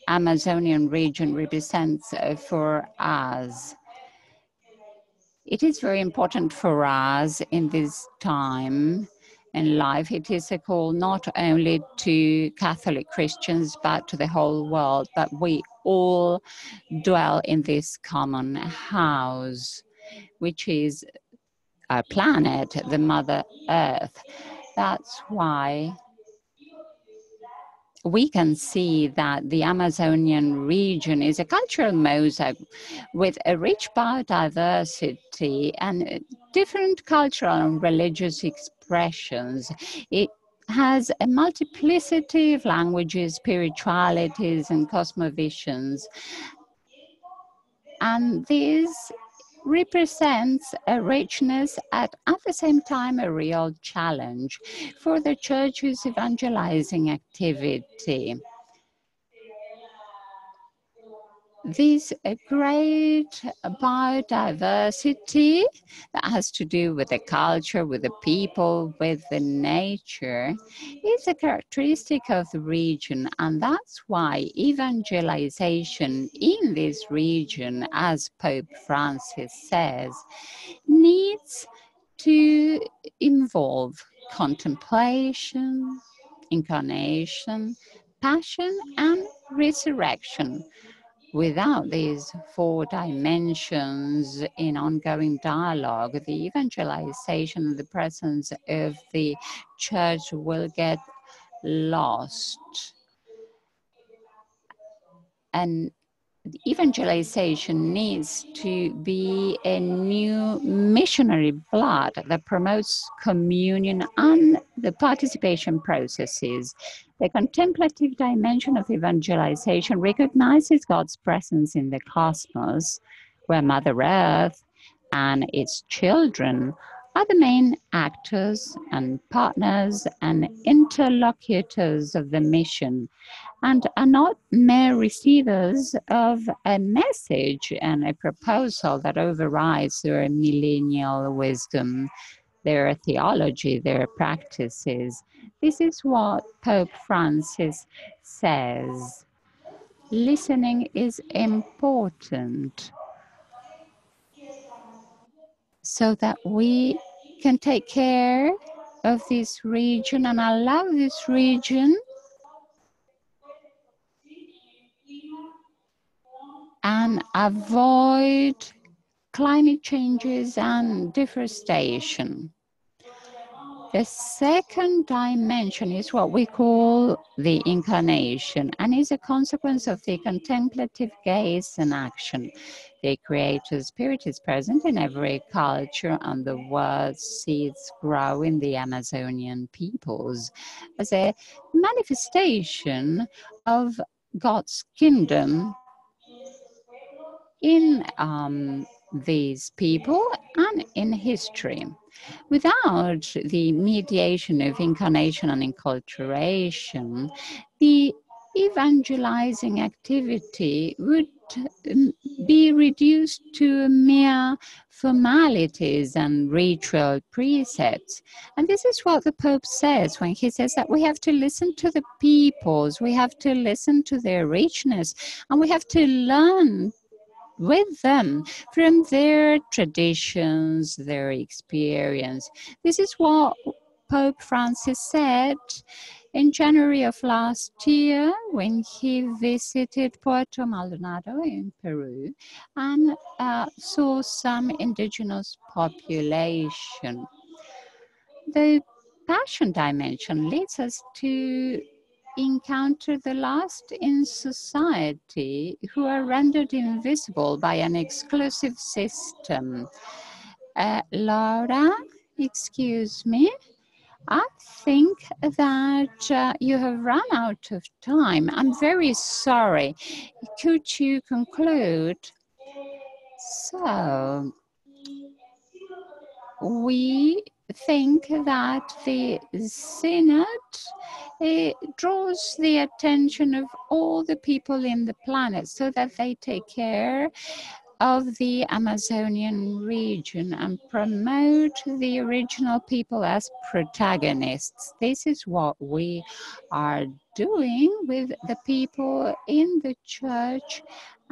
Amazonian region represents for us. It is very important for us in this time in life. It is a call not only to Catholic Christians, but to the whole world, that we all dwell in this common house, which is our planet, the Mother Earth. That's why we can see that the Amazonian region is a cultural mosaic with a rich biodiversity and different cultural and religious expressions. It has a multiplicity of languages, spiritualities, and cosmovisions. And this represents a richness at the same time a real challenge for the church's evangelizing activity. This great biodiversity that has to do with the culture, with the people, with the nature, is a characteristic of the region, and that's why evangelization in this region, as Pope Francis says, needs to involve contemplation, incarnation, passion, and resurrection. Without these four dimensions in ongoing dialogue, the evangelization and the presence of the church will get lost. And evangelization needs to be a new missionary blood that promotes communion and the participation processes. The contemplative dimension of evangelization recognizes God's presence in the cosmos, where Mother Earth and its children are the main actors and partners and interlocutors of the mission, and are not mere receivers of a message and a proposal that overrides their millennial wisdom, their theology, their practices. This is what Pope Francis says. Listening is important so that we can take care of this region and allow this region and avoid climate changes and deforestation. The second dimension is what we call the incarnation, and is a consequence of the contemplative gaze and action. The Creator Spirit is present in every culture, and the word seeds grow in the Amazonian peoples as a manifestation of God's kingdom in these people and in history. Without the mediation of incarnation and enculturation, the evangelizing activity would be reduced to mere formalities and ritual precepts. And this is what the Pope says when he says that we have to listen to the peoples, we have to listen to their richness, and we have to learn with them from their traditions, their experience. This is what Pope Francis said in January of last year when he visited Puerto Maldonado in Peru and saw some indigenous population. The passion dimension leads us to encounter the lost in society who are rendered invisible by an exclusive system. Laura, excuse me, I think that you have run out of time. I'm very sorry. Could you conclude? So, we think that the Synod draws the attention of all the people in the planet so that they take care of the Amazonian region and promote the original people as protagonists. This is what we are doing with the people in the church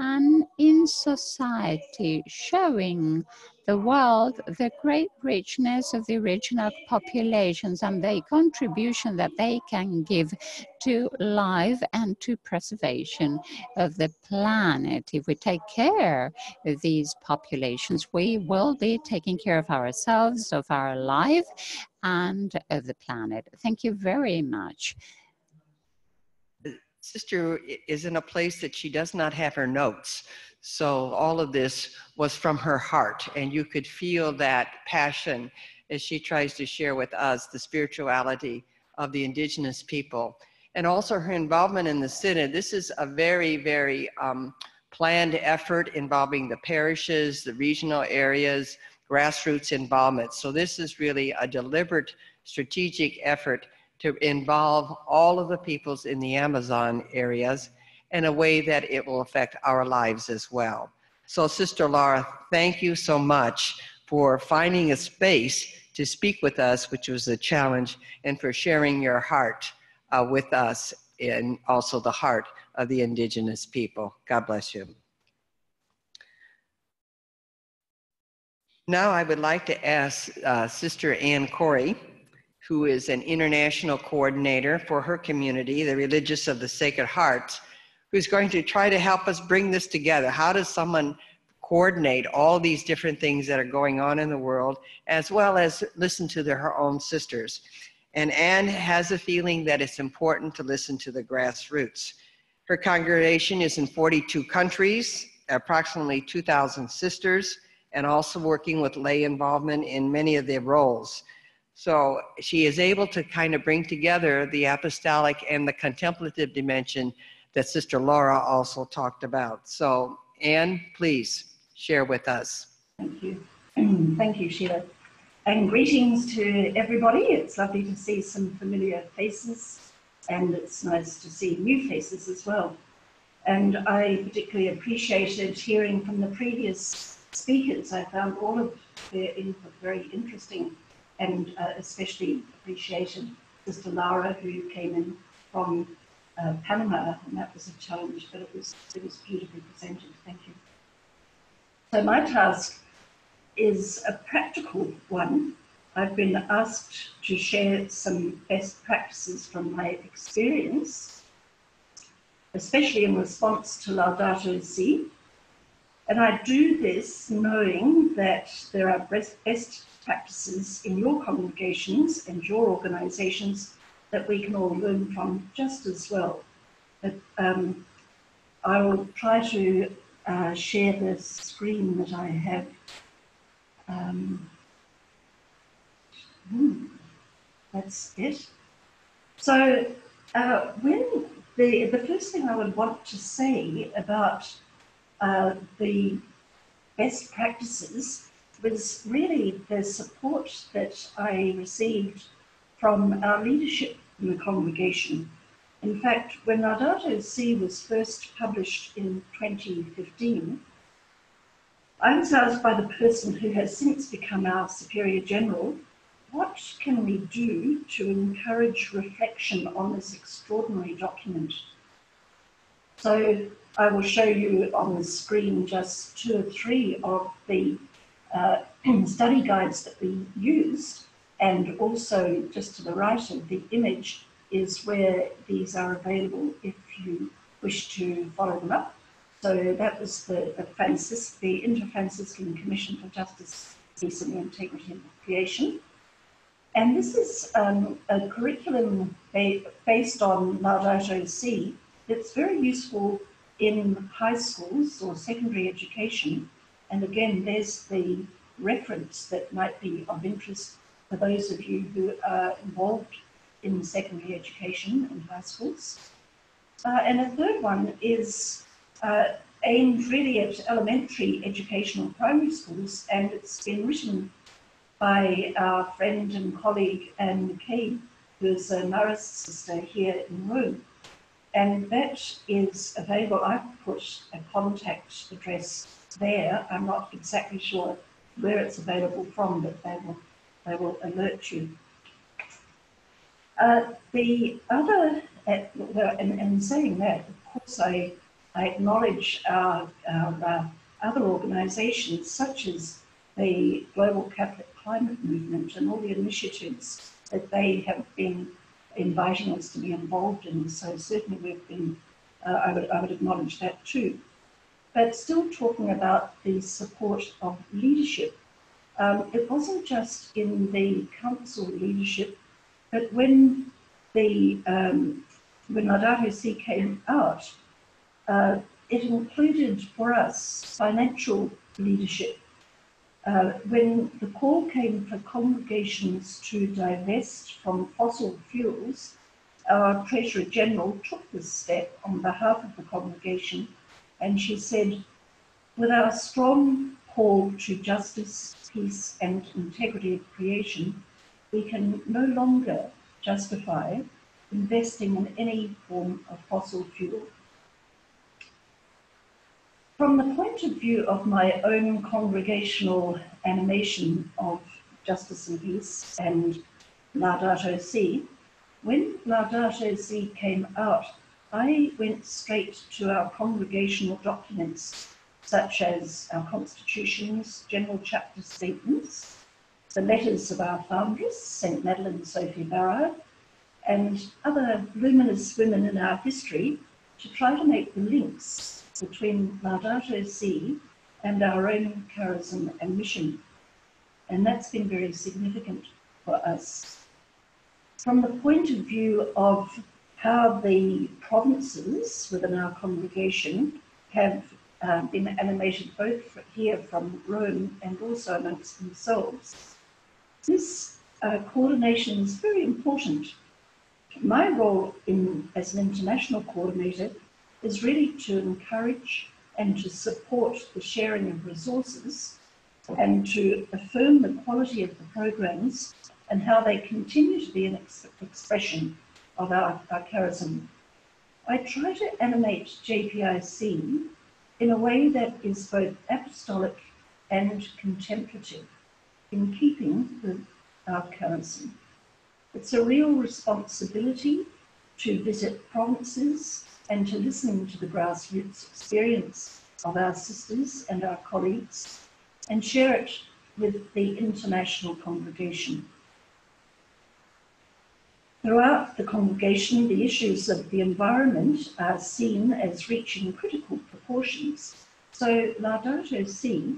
and in society, showing the world the great richness of the original populations and the contribution that they can give to life and to preservation of the planet. If we take care of these populations, we will be taking care of ourselves, of our life, and of the planet. Thank you very much. Sister is in a place that she does not have her notes. So all of this was from her heart, and you could feel that passion as she tries to share with us the spirituality of the indigenous people. And also her involvement in the Synod. This is a very, very planned effort involving the parishes, the regional areas, grassroots involvement. So this is really a deliberate strategic effort to involve all of the peoples in the Amazon areas in a way that it will affect our lives as well. So Sister Laura, thank you so much for finding a space to speak with us, which was a challenge, and for sharing your heart with us and also the heart of the indigenous people. God bless you. Now I would like to ask Sister Ann Corey, who is an international coordinator for her community, the Religious of the Sacred Heart, who's going to try to help us bring this together. How does someone coordinate all these different things that are going on in the world, as well as listen to her own sisters? And Anne has a feeling that it's important to listen to the grassroots. Her congregation is in 42 countries, approximately 2,000 sisters, and also working with lay involvement in many of their roles. So she is able to kind of bring together the apostolic and the contemplative dimension that Sister Laura also talked about. So Anne, please share with us. Thank you. Thank you, Sheila. And greetings to everybody. It's lovely to see some familiar faces, and it's nice to see new faces as well. And I particularly appreciated hearing from the previous speakers. I found all of their input very interesting, and especially appreciated Sister Laura, who came in from Panama, and that was a challenge, but it was beautifully presented. Thank you. So my task is a practical one. I've been asked to share some best practices from my experience, especially in response to Laudato Si. And I do this knowing that there are best practices in your congregations and your organizations that we can all learn from just as well. But I will try to share the screen that I have. That's it. So when the first thing I would want to say about the best practices was really the support that I received from our leadership in the congregation. In fact, when Laudato Si was first published in 2015, I was asked by the person who has since become our Superior General, what can we do to encourage reflection on this extraordinary document? So I will show you on the screen just 2 or 3 of the study guides that we used, and also just to the right of the image is where these are available if you wish to follow them up. So that was the Inter-Franciscan Commission for Justice, Peace and the Integrity of Creation. And this is a curriculum based on Laudato Si that's very useful in high schools or secondary education. And again, there's the reference that might be of interest for those of you who are involved in secondary education and high schools. And a third one is aimed really at elementary educational primary schools, and it's been written by our friend and colleague Anne McCabe, who's a Marist sister here in Rome. And that is available. I've put a contact address there. I'm not exactly sure where it's available from, but they will alert you. The other, and saying that, of course, I acknowledge our other organisations, such as the Global Catholic Climate Movement and all the initiatives that they have been inviting us to be involved in. So certainly we've been, I would acknowledge that too. But still talking about the support of leadership, it wasn't just in the council leadership, but when Laudato Si came out, it included for us financial leadership. When the call came for congregations to divest from fossil fuels, our Treasurer General took this step on behalf of the congregation, and she said, with our strong call to justice, peace, and integrity of creation, we can no longer justify investing in any form of fossil fuel. From the point of view of my own congregational animation of justice and peace and Laudato Si, when Laudato Si came out, I went straight to our congregational documents, such as our constitutions, general chapter statements, the letters of our foundress, St. Madeleine Sophie Barrow, and other luminous women in our history to try to make the links between Laudato Si and our own charism and mission. And that's been very significant for us. From the point of view of how the provinces within our congregation have been animated both here from Rome and also amongst themselves, this coordination is very important. My role as an international coordinator is really to encourage and to support the sharing of resources and to affirm the quality of the programs and how they continue to be an expression of our charism. I try to animate JPIC in a way that is both apostolic and contemplative, in keeping with our charism. It's a real responsibility to visit provinces and to listen to the grassroots experience of our sisters and our colleagues and share it with the international congregation. Throughout the congregation, the issues of the environment are seen as reaching critical proportions. So Laudato Si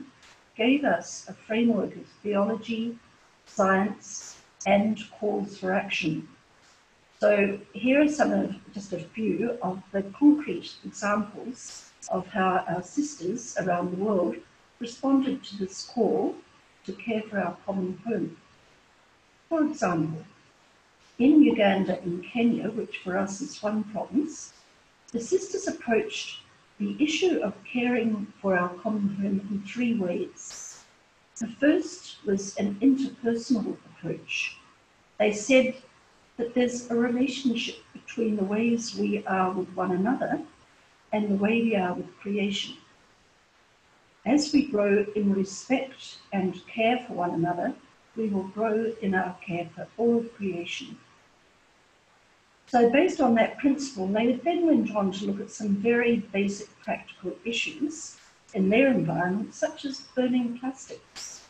gave us a framework of theology, science, and calls for action. So here are just a few of the concrete examples of how our sisters around the world responded to this call to care for our common home. For example, in Uganda and Kenya, which for us is one province, the sisters approached the issue of caring for our common home in three ways. The first was an interpersonal approach. They said that there's a relationship between the ways we are with one another and the way we are with creation. As we grow in respect and care for one another, we will grow in our care for all of creation. So based on that principle, they then went on to look at some very basic practical issues in their environment, such as burning plastics.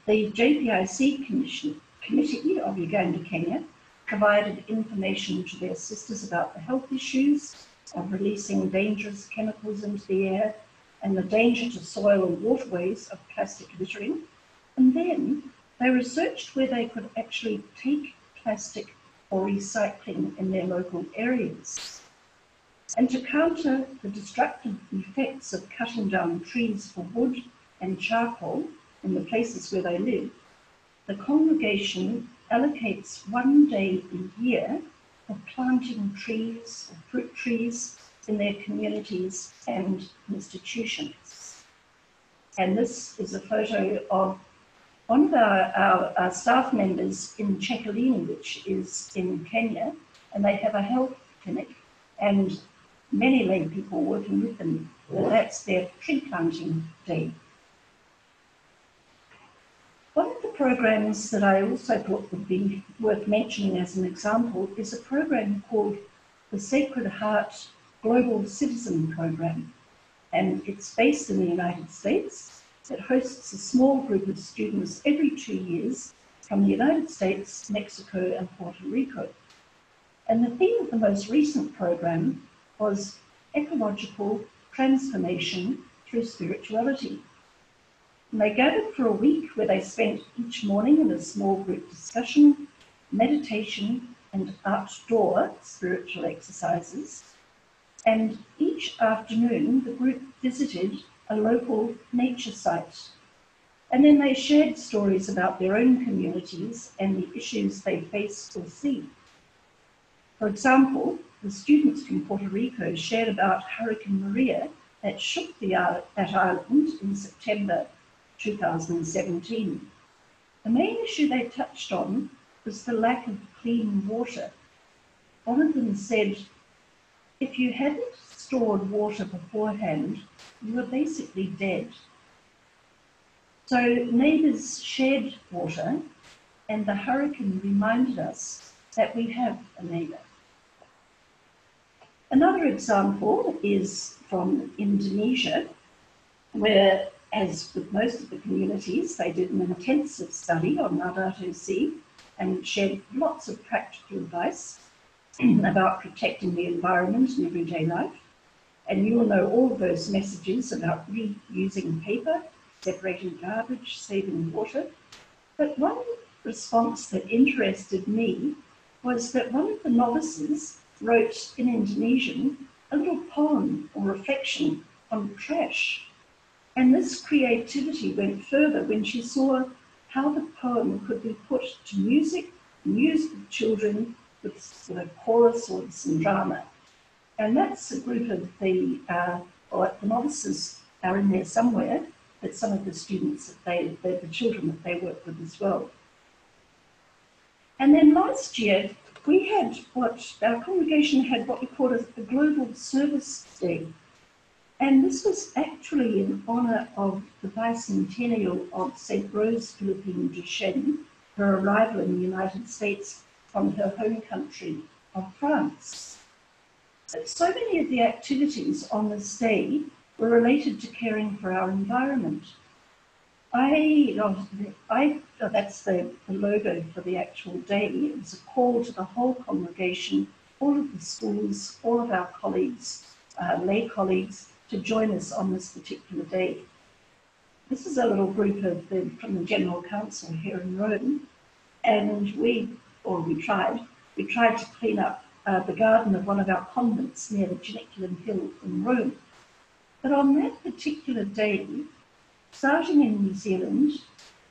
The JPIC Committee of Uganda, Kenya, provided information to their sisters about the health issues of releasing dangerous chemicals into the air and the danger to soil and waterways of plastic littering. And then they researched where they could actually take plastic or recycling in their local areas. And to counter the destructive effects of cutting down trees for wood and charcoal in the places where they live, the congregation allocates 1 day a year for planting trees or fruit trees in their communities and institutions. And this is a photo of one of our staff members in Chekalini, which is in Kenya, and they have a health clinic and many lay people working with them. That's their tree planting day. One of the programs that I also thought would be worth mentioning as an example is a program called the Sacred Heart Global Citizen Program. And it's based in the United States. It hosts a small group of students every 2 years from the United States, Mexico, and Puerto Rico. And the theme of the most recent program was ecological transformation through spirituality. And they gathered for a week where they spent each morning in a small group discussion, meditation, and outdoor spiritual exercises. And each afternoon, the group visited a local nature site. And then they shared stories about their own communities and the issues they face or see. For example, the students from Puerto Rico shared about Hurricane Maria that shook that island in September 2017. The main issue they touched on was the lack of clean water. One of them said, if you hadn't stored water beforehand, you were basically dead. So neighbours shared water, and the hurricane reminded us that we have a neighbour. Another example is from Indonesia, where, as with most of the communities, they did an intensive study on Laudato Si and shared lots of practical advice about protecting the environment in everyday life. And you will know all of those messages about reusing paper, separating garbage, saving water. But one response that interested me was that one of the novices wrote in Indonesian a little poem or reflection on trash. And this creativity went further when she saw how the poem could be put to music, used with children, with a chorus or some drama. And that's a group of the novices are in there somewhere, but some of the students the children that they work with as well. And then last year, we had our congregation had what we call a Global Service Day. And this was actually in honour of the bicentennial of St. Rose Philippine Duchesne, her arrival in the United States from her home country of France. So many of the activities on this day were related to caring for our environment. That's the logo for the actual day. It was a call to the whole congregation, all of the schools, all of our colleagues, lay colleagues, to join us on this particular day. This is a little group from the General Council here in Rome, and we tried to clean up the garden of one of our convents near the Janiculum Hill in Rome. But on that particular day, starting in New Zealand,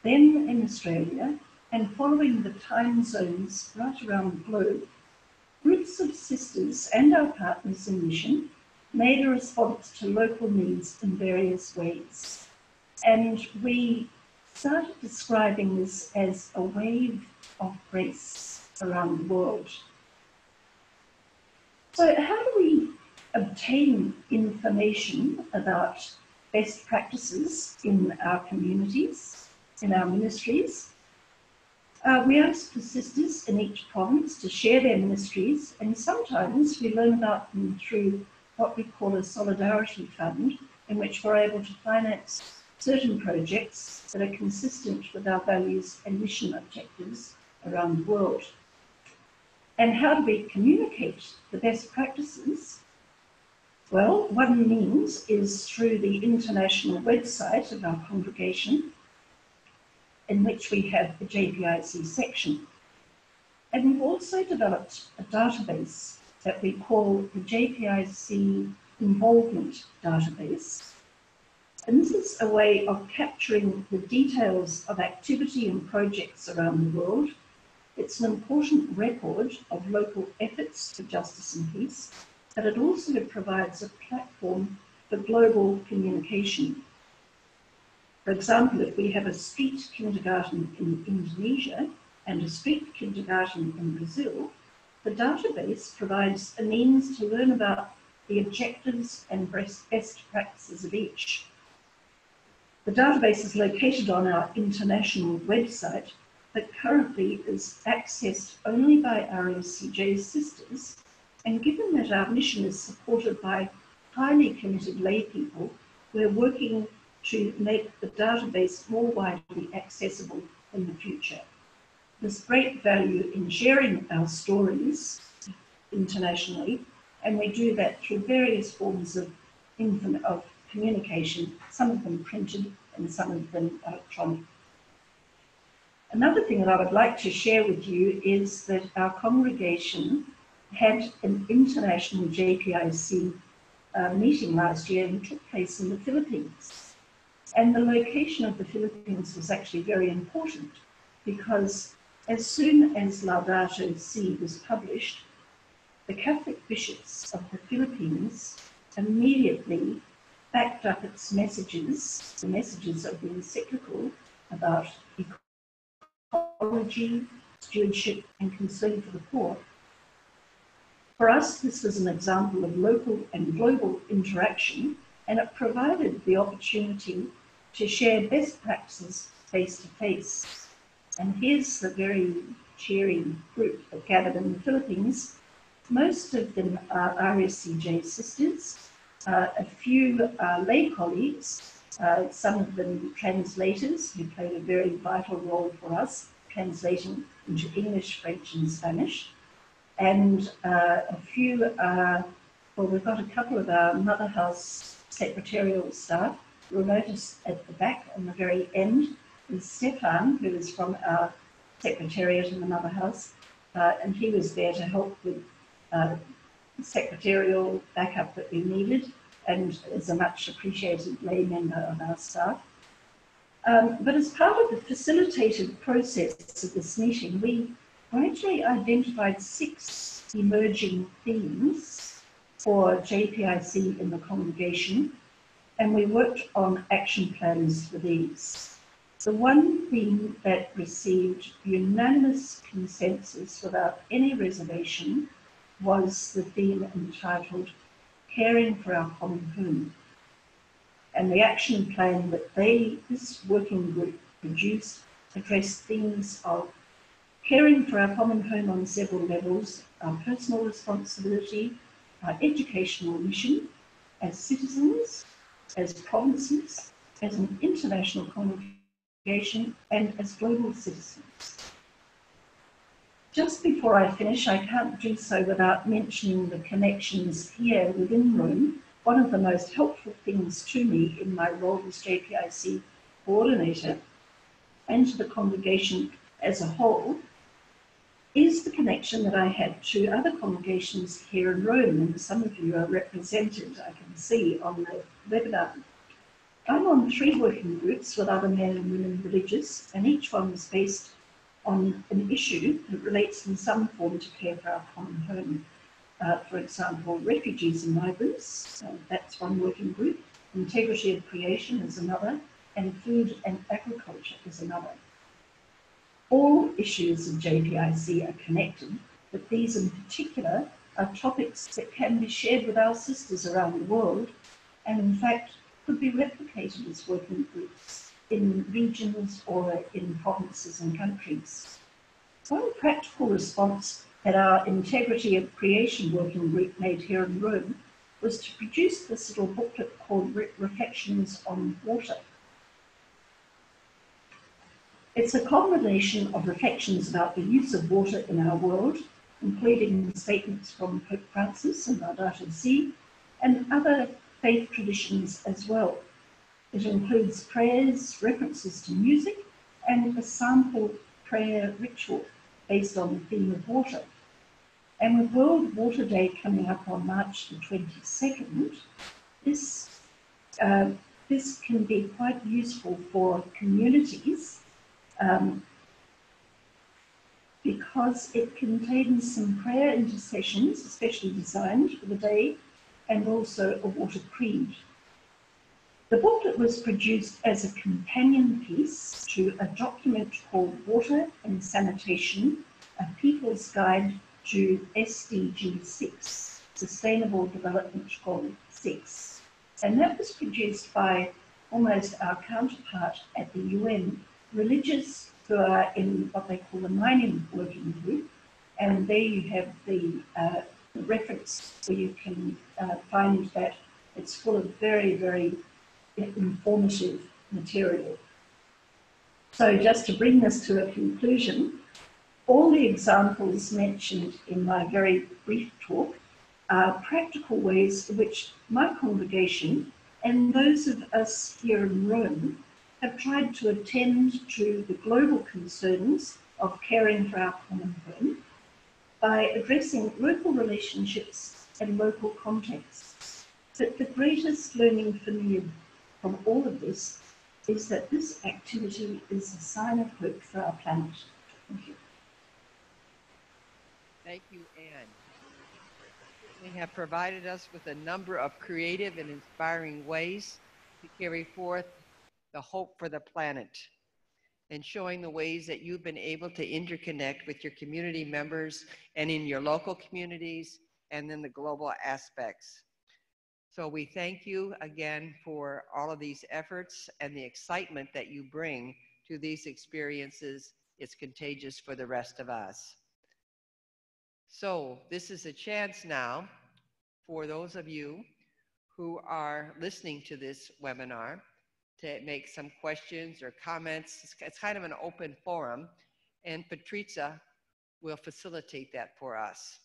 then in Australia, and following the time zones right around the globe, groups of sisters and our partners in mission made a response to local needs in various ways. And we started describing this as a wave of grace around the world. So how do we obtain information about best practices in our communities, in our ministries? We ask the sisters in each province to share their ministries, and sometimes we learn about them through what we call a solidarity fund, in which we're able to finance certain projects that are consistent with our values and mission objectives around the world. And how do we communicate the best practices? Well, one means is through the international website of our congregation, in which we have the JPIC section. And we've also developed a database that we call the JPIC Involvement Database. And this is a way of capturing the details of activity and projects around the world. It's an important record of local efforts for justice and peace, but it also provides a platform for global communication. For example, if we have a street kindergarten in Indonesia and a street kindergarten in Brazil, the database provides a means to learn about the objectives and best practices of each. The database is located on our international website, but currently is accessed only by UISG sisters. And given that our mission is supported by highly committed lay people, we're working to make the database more widely accessible in the future. There's great value in sharing our stories internationally, and we do that through various forms of communication, some of them printed and some of them electronic. Another thing that I would like to share with you is that our congregation had an international JPIC meeting last year, and took place in the Philippines. And the location of the Philippines was actually very important, because as soon as Laudato Si was published, the Catholic bishops of the Philippines immediately backed up its messages, the messages of the encyclical about ecology, stewardship, and concern for the poor. For us, this was an example of local and global interaction, and it provided the opportunity to share best practices face to face. And here's the very cheery group that gathered in the Philippines. Most of them are RSCJ sisters, a few lay colleagues, some of them translators who played a very vital role for us, translating into English, French, and Spanish. And a few, well, we've got a couple of our Mother House secretarial staff. You'll notice at the back, on the very end, is Stefan, who is from our secretariat in the Mother House, and he was there to help with secretarial backup that we needed, and is a much appreciated lay member of our staff. But as part of the facilitated process of this meeting, we gradually identified 6 emerging themes for JPIC in the congregation, and we worked on action plans for these. The one theme that received unanimous consensus without any reservation was the theme entitled Caring for Our Common Home. And the action plan that this working group produced addressed themes of caring for our common home on several levels, our personal responsibility, our educational mission as citizens, as provinces, as an international congregation, and as global citizens. Just before I finish, I can't do so without mentioning the connections here within Rome. One of the most helpful things to me in my role as JPIC coordinator and to the congregation as a whole is the connection that I had to other congregations here in Rome, and some of you are represented, I can see, on the webinar. I'm on 3 working groups with other men and women religious, and each one is based on an issue that relates in some form to care for our common home. For example, refugees and migrants, that's one working group, integrity of creation is another, and food and agriculture is another. All issues of JPIC are connected, but these in particular are topics that can be shared with our sisters around the world, and in fact could be replicated as working groups in regions or in provinces and countries. One practical response that our Integrity of Creation working group made here in Rome was to produce this little booklet called Reflections on Water. It's a combination of reflections about the use of water in our world, including statements from Pope Francis and Laudato Si, and other faith traditions as well. It includes prayers, references to music, and a sample prayer ritual based on the theme of water. And with World Water Day coming up on March the 22nd, this can be quite useful for communities because it contains some prayer intercessions, especially designed for the day, and also a water creed. The booklet was produced as a companion piece to a document called Water and Sanitation, a People's Guide to SDG 6, Sustainable Development Goal 6. And that was produced by almost our counterpart at the UN, religious who are in what they call the mining working group. And there you have the reference where you can find that it's full of very, very informative material. So just to bring this to a conclusion, all the examples mentioned in my very brief talk are practical ways in which my congregation and those of us here in Rome have tried to attend to the global concerns of caring for our common home by addressing local relationships and local contexts. But the greatest learning for me from all of this is that this activity is a sign of hope for our planet. Thank you. Thank you, Anne. They have provided us with a number of creative and inspiring ways to carry forth the hope for the planet, and showing the ways that you've been able to interconnect with your community members and in your local communities and in the global aspects. So we thank you again for all of these efforts and the excitement that you bring to these experiences. It's contagious for the rest of us. So this is a chance now for those of you who are listening to this webinar to make some questions or comments. It's kind of an open forum, and Patrizia will facilitate that for us.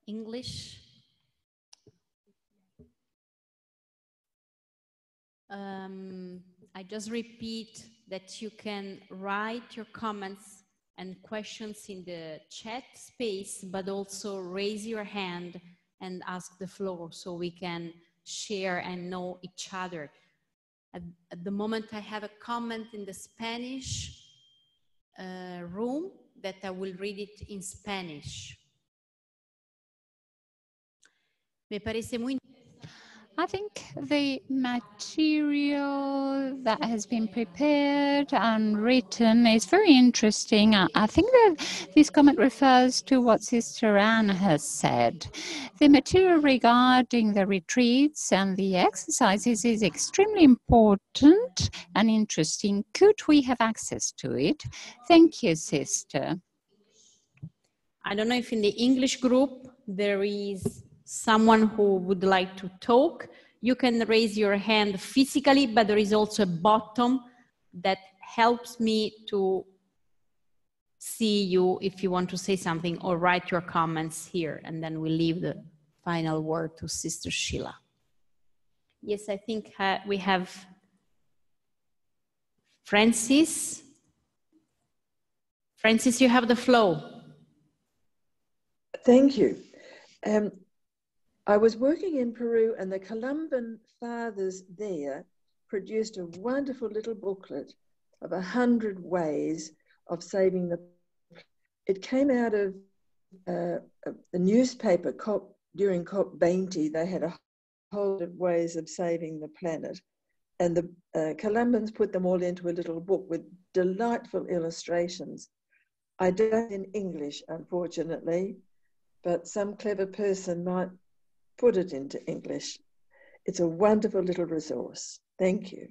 English. I just repeat that you can write your comments and questions in the chat space, but also raise your hand and ask the floor so we can share and know each other. At the moment, I have a comment in the Spanish room that I will read it in Spanish. Me parece muy I think the material that has been prepared and written is very interesting. I think that this comment refers to what Sister Anne has said. The material regarding the retreats and the exercises is extremely important and interesting. Could we have access to it? Thank you, Sister. I don't know if in the English group there is someone who would like to talk. You can raise your hand physically, but there is also a button that helps me to see you if you want to say something or write your comments here, and then we leave the final word to Sister Sheila. Yes, I think we have Francis. Francis, you have the floor. Thank you. I was working in Peru, and the Colombian fathers there produced a wonderful little booklet of 100 ways of saving the planet. It came out of the newspaper during COP20. They had a whole of ways of saving the planet. And the Colombians put them all into a little book with delightful illustrations. I don't in English, unfortunately, but some clever person might put it into English. It's a wonderful little resource. Thank you.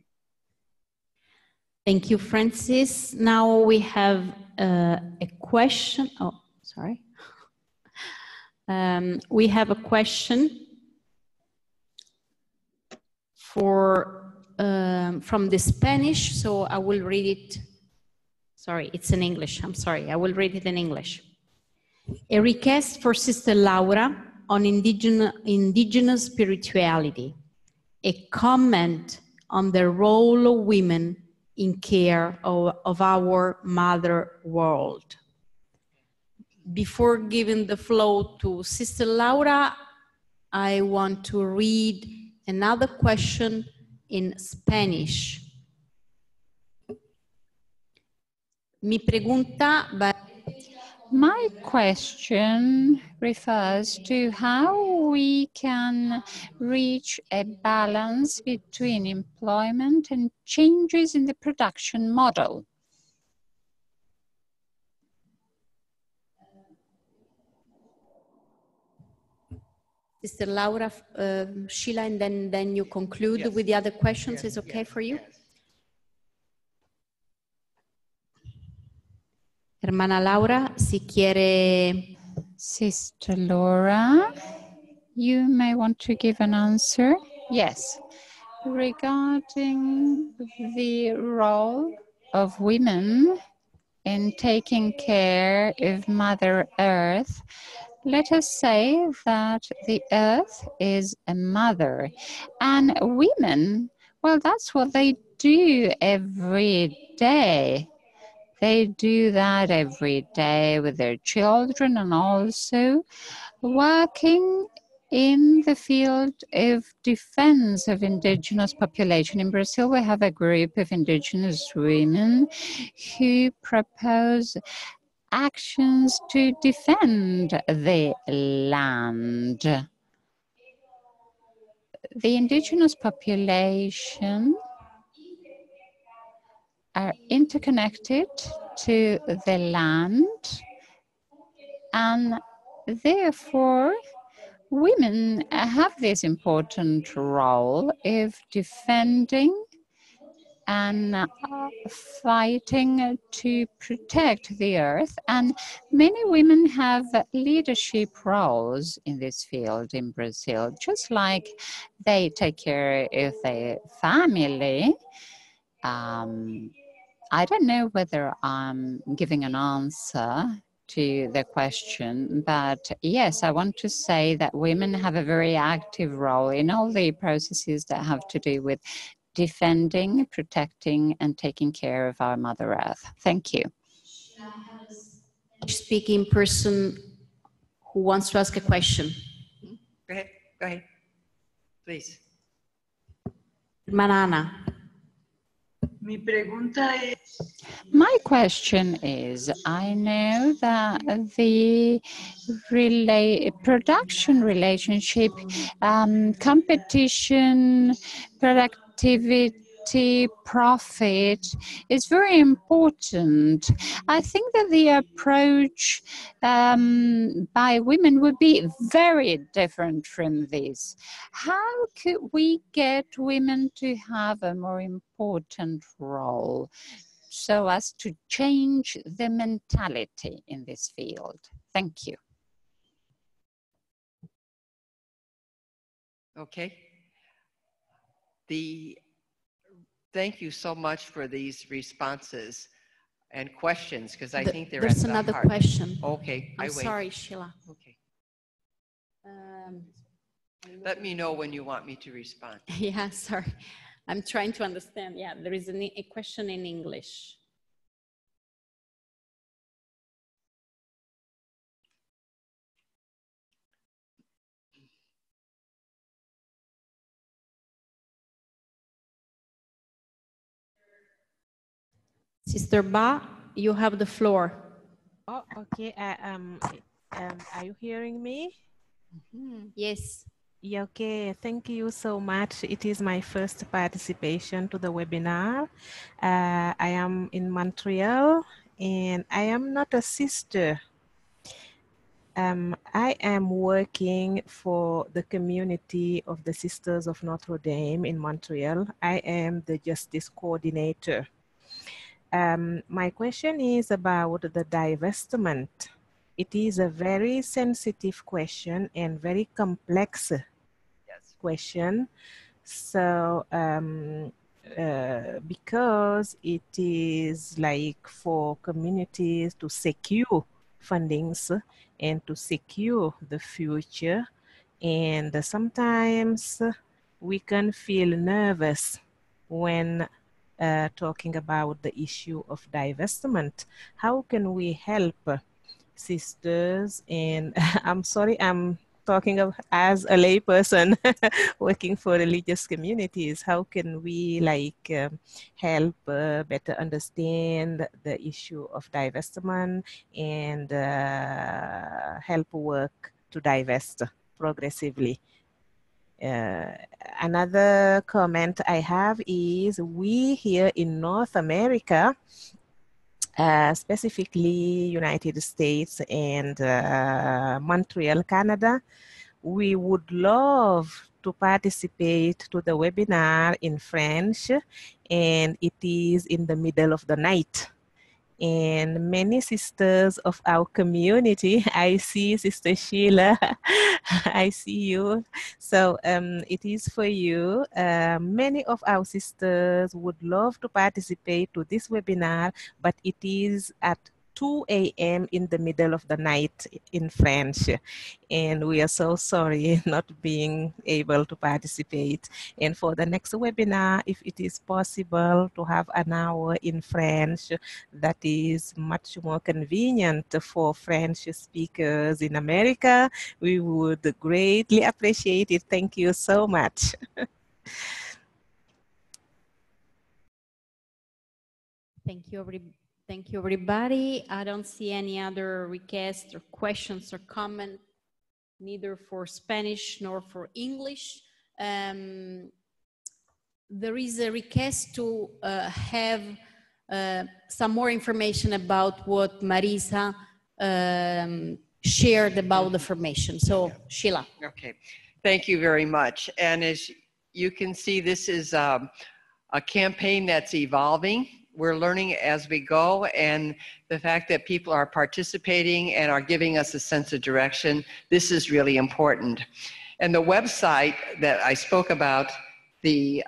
Thank you, Francis. Now we have a question. Oh, sorry. We have a question from the Spanish, so I will read it. Sorry, it's in English. I'm sorry. I will read it in English. A request for Sister Laura on indigenous spirituality, a comment on the role of women in care of our mother world. Before giving the floor to Sister Laura, I want to read another question in Spanish. Mi pregunta va. My question refers to how we can reach a balance between employment and changes in the production model. Sister Laura, Sheila, and then you conclude yes. with the other questions. Yes. Is okay yes. for you? Yes. Hermana Laura, si quiere. Sister Laura, you may want to give an answer. Yes. Regarding the role of women in taking care of Mother Earth, let us say that the Earth is a mother, and women, well, that's what they do every day. They do that every day with their children and also working in the field of defense of indigenous population. In Brazil, we have a group of indigenous women who propose actions to defend the land. The indigenous population are interconnected to the land, and therefore women have this important role of defending and fighting to protect the earth. And many women have leadership roles in this field in Brazil, just like they take care of their family. I don't know whether I'm giving an answer to the question, but yes, I want to say that women have a very active role in all the processes that have to do with defending, protecting, and taking care of our Mother Earth. Thank you. Speaking person who wants to ask a question. Go ahead, please. Manana. Mi pregunta es. My question is, I know that the production relationship, competition, productivity, profit is very important. I think that the approach by women would be very different from this. How could we get women to have a more important role so as to change the mentality in this field? Thank you. Okay. Thank you so much for these responses and questions, because I think they're there's at the another heart. question. Okay, I'm sorry, Sheila. Okay. Let me know when you want me to respond. Yeah, sorry. I'm trying to understand. Yeah, there is a question in English. Sister Ba, you have the floor. Oh, okay. Are you hearing me? Yes. Yeah, okay. Thank you so much. It is my first participation to the webinar. I am in Montreal and I am not a sister. I am working for the community of the Sisters of Notre Dame in Montreal. I am the justice coordinator. My question is about the divestment. It is a very sensitive question and very complex question. So, because it is like for communities to secure fundings and to secure the future, and sometimes we can feel nervous when talking about the issue of divestment. How can we help sisters? And I'm sorry, I'm talking of as a layperson working for religious communities. How can we help better understand the issue of divestment and help work to divest progressively? Another comment I have is we here in North America, specifically United States and Montreal, Canada, we would love to participate to the webinar in French, and it is in the middle of the night. And many sisters of our community, I see Sister Sheila, I see you. So it is for you. Many of our sisters would love to participate to this webinar, but it is at 2 a.m. in the middle of the night in French. And we are so sorry not being able to participate. And for the next webinar, if it is possible to have an hour in French, that is much more convenient for French speakers in America, we would greatly appreciate it. Thank you so much. Thank you, everybody. I don't see any other requests or questions or comments, neither for Spanish nor for English. There is a request to have some more information about what Marisa shared about the formation. So, Sheila. Okay, thank you very much. And as you can see, this is a campaign that's evolving. We're learning as we go, and the fact that people are participating and are giving us a sense of direction, this is really important. And the website that I spoke about, the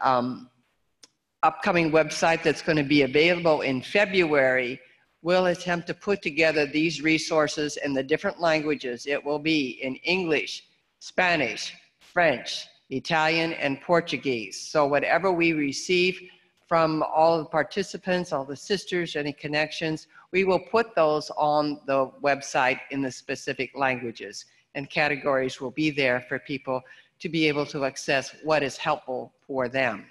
upcoming website that's going to be available in February, will attempt to put together these resources in the different languages. It will be in English, Spanish, French, Italian, and Portuguese. So whatever we receive from all the participants, all the sisters, any connections, we will put those on the website in the specific languages. and categories will be there for people to be able to access what is helpful for them.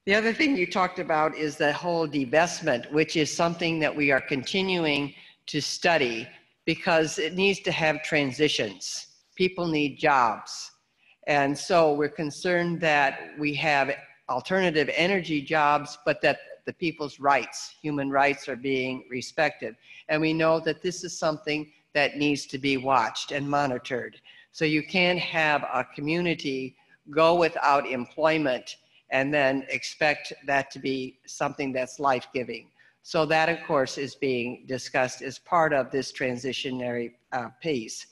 The other thing you talked about is the whole divestment, which is something that we are continuing to study because it needs to have transitions. People need jobs. And so we're concerned that we have alternative energy jobs, but that the people's rights, human rights, are being respected. And we know that this is something that needs to be watched and monitored. So you can't have a community go without employment and then expect that to be something that's life-giving. So that, of course, is being discussed as part of this transitionary piece.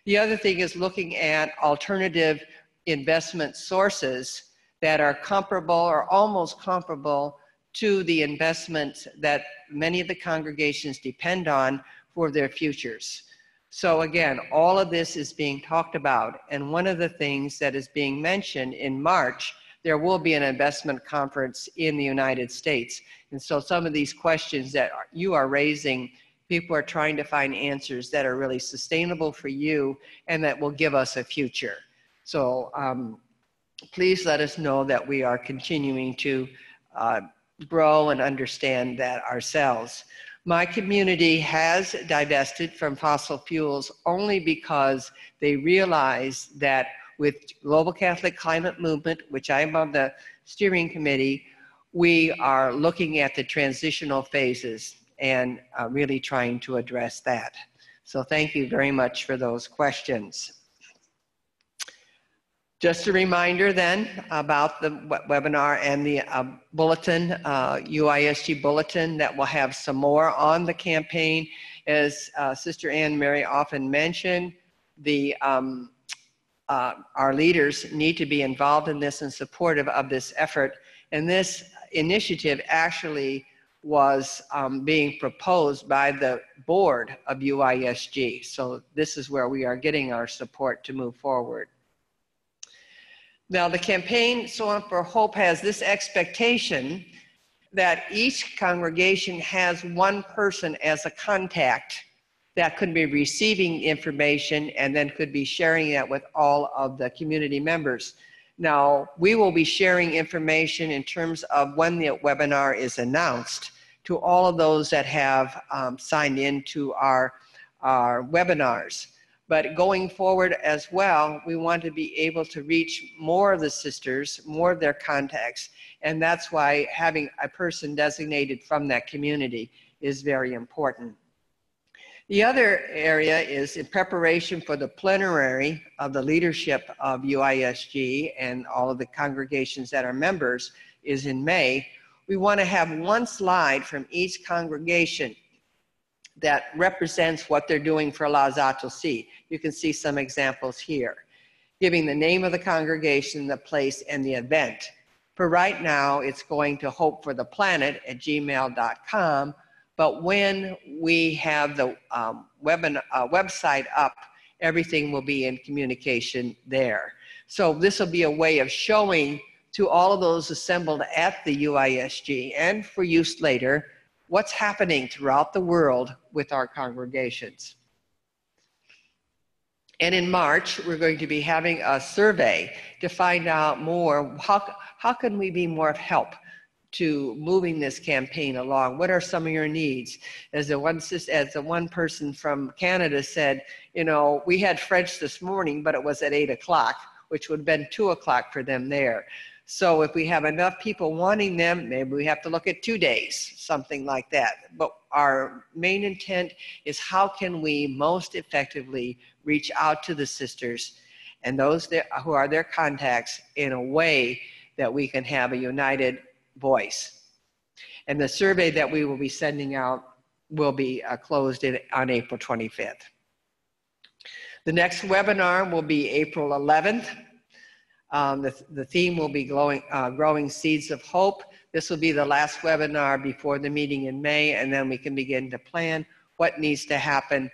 The other thing is looking at alternative investment sources that are comparable or almost comparable to the investments that many of the congregations depend on for their futures. So again, all of this is being talked about. And one of the things that is being mentioned in March, there will be an investment conference in the United States. And so some of these questions that you are raising, people are trying to find answers that are really sustainable for you and that will give us a future. So please let us know that we are continuing to grow and understand that ourselves. My community has divested from fossil fuels only because they realize that with Global Catholic Climate Movement, which I'm on the steering committee, we are looking at the transitional phases and really trying to address that. So thank you very much for those questions. Just a reminder then about the webinar and the bulletin, UISG bulletin, that will have some more on the campaign. As Sister Anne Mary often mentioned, our leaders need to be involved in this and supportive of this effort. And this initiative actually was being proposed by the board of UISG. So this is where we are getting our support to move forward. Now, the campaign, So On for Hope, has this expectation that each congregation has one person as a contact that could be receiving information and then could be sharing that with all of the community members. Now, we will be sharing information in terms of when the webinar is announced to all of those that have signed in to our webinars. But going forward as well, we want to be able to reach more of the sisters, more of their contacts, and that's why having a person designated from that community is very important. The other area is in preparation for the plenary of the leadership of UISG and all of the congregations that are members is in May. We want to have one slide from each congregation that represents what they're doing for Laudato Si. You can see some examples here, giving the name of the congregation, the place, and the event. For right now, it's going to hopeforplanet@gmail.com, but when we have the website up, everything will be in communication there. So this will be a way of showing to all of those assembled at the UISG and for use later, what's happening throughout the world with our congregations. And in March, we're going to be having a survey to find out more, how can we be more of help to moving this campaign along? What are some of your needs? As the one person from Canada said, you know, we had French this morning, but it was at 8 o'clock, which would have been 2 o'clock for them there. So if we have enough people wanting them, maybe we have to look at 2 days, something like that. But our main intent is how can we most effectively reach out to the sisters and those who are their contacts in a way that we can have a united voice. And the survey that we will be sending out will be closed on April 25th. The next webinar will be April 11th. The theme will be growing seeds of hope. This will be the last webinar before the meeting in May, and then we can begin to plan what needs to happen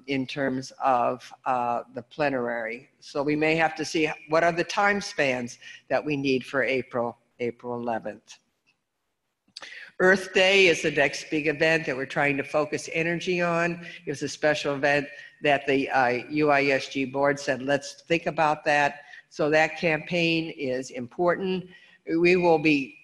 in terms of the plenary. So we may have to see what are the time spans that we need for April 11th. Earth Day is the next big event that we're trying to focus energy on. It was a special event that the UISG board said, let's think about that. So that campaign is important. We will be,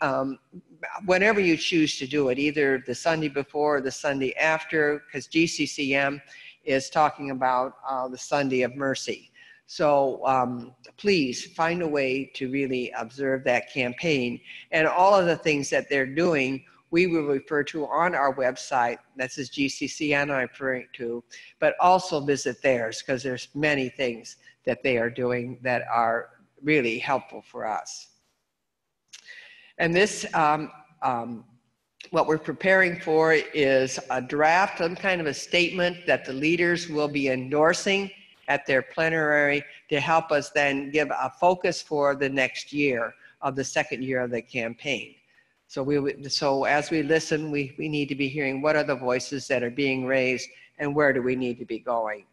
whenever you choose to do it, either the Sunday before or the Sunday after, because GCCM is talking about the Sunday of Mercy. So please find a way to really observe that campaign, and all of the things that they're doing we will refer to on our website. This is GCCN I'm referring to, but also visit theirs, because there's many things that they are doing that are really helpful for us. And this, what we're preparing for is a draft, some kind of a statement that the leaders will be endorsing at their plenary to help us then give a focus for the next year of the second year of the campaign. So as we listen, we need to be hearing what are the voices that are being raised and where do we need to be going.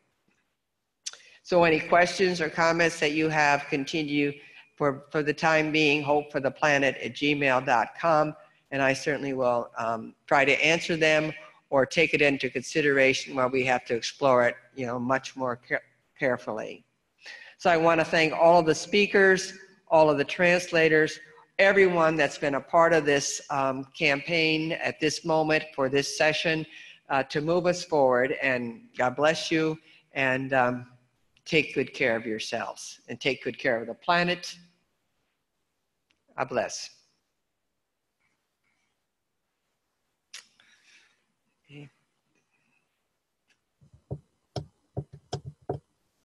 So any questions or comments that you have, continue for the time being, hopefortheplanet@gmail.com, and I certainly will try to answer them or take it into consideration while we have to explore it, much more carefully. So I want to thank all of the speakers, all of the translators, everyone that's been a part of this campaign at this moment for this session to move us forward. And God bless you, and take good care of yourselves and take good care of the planet. God bless.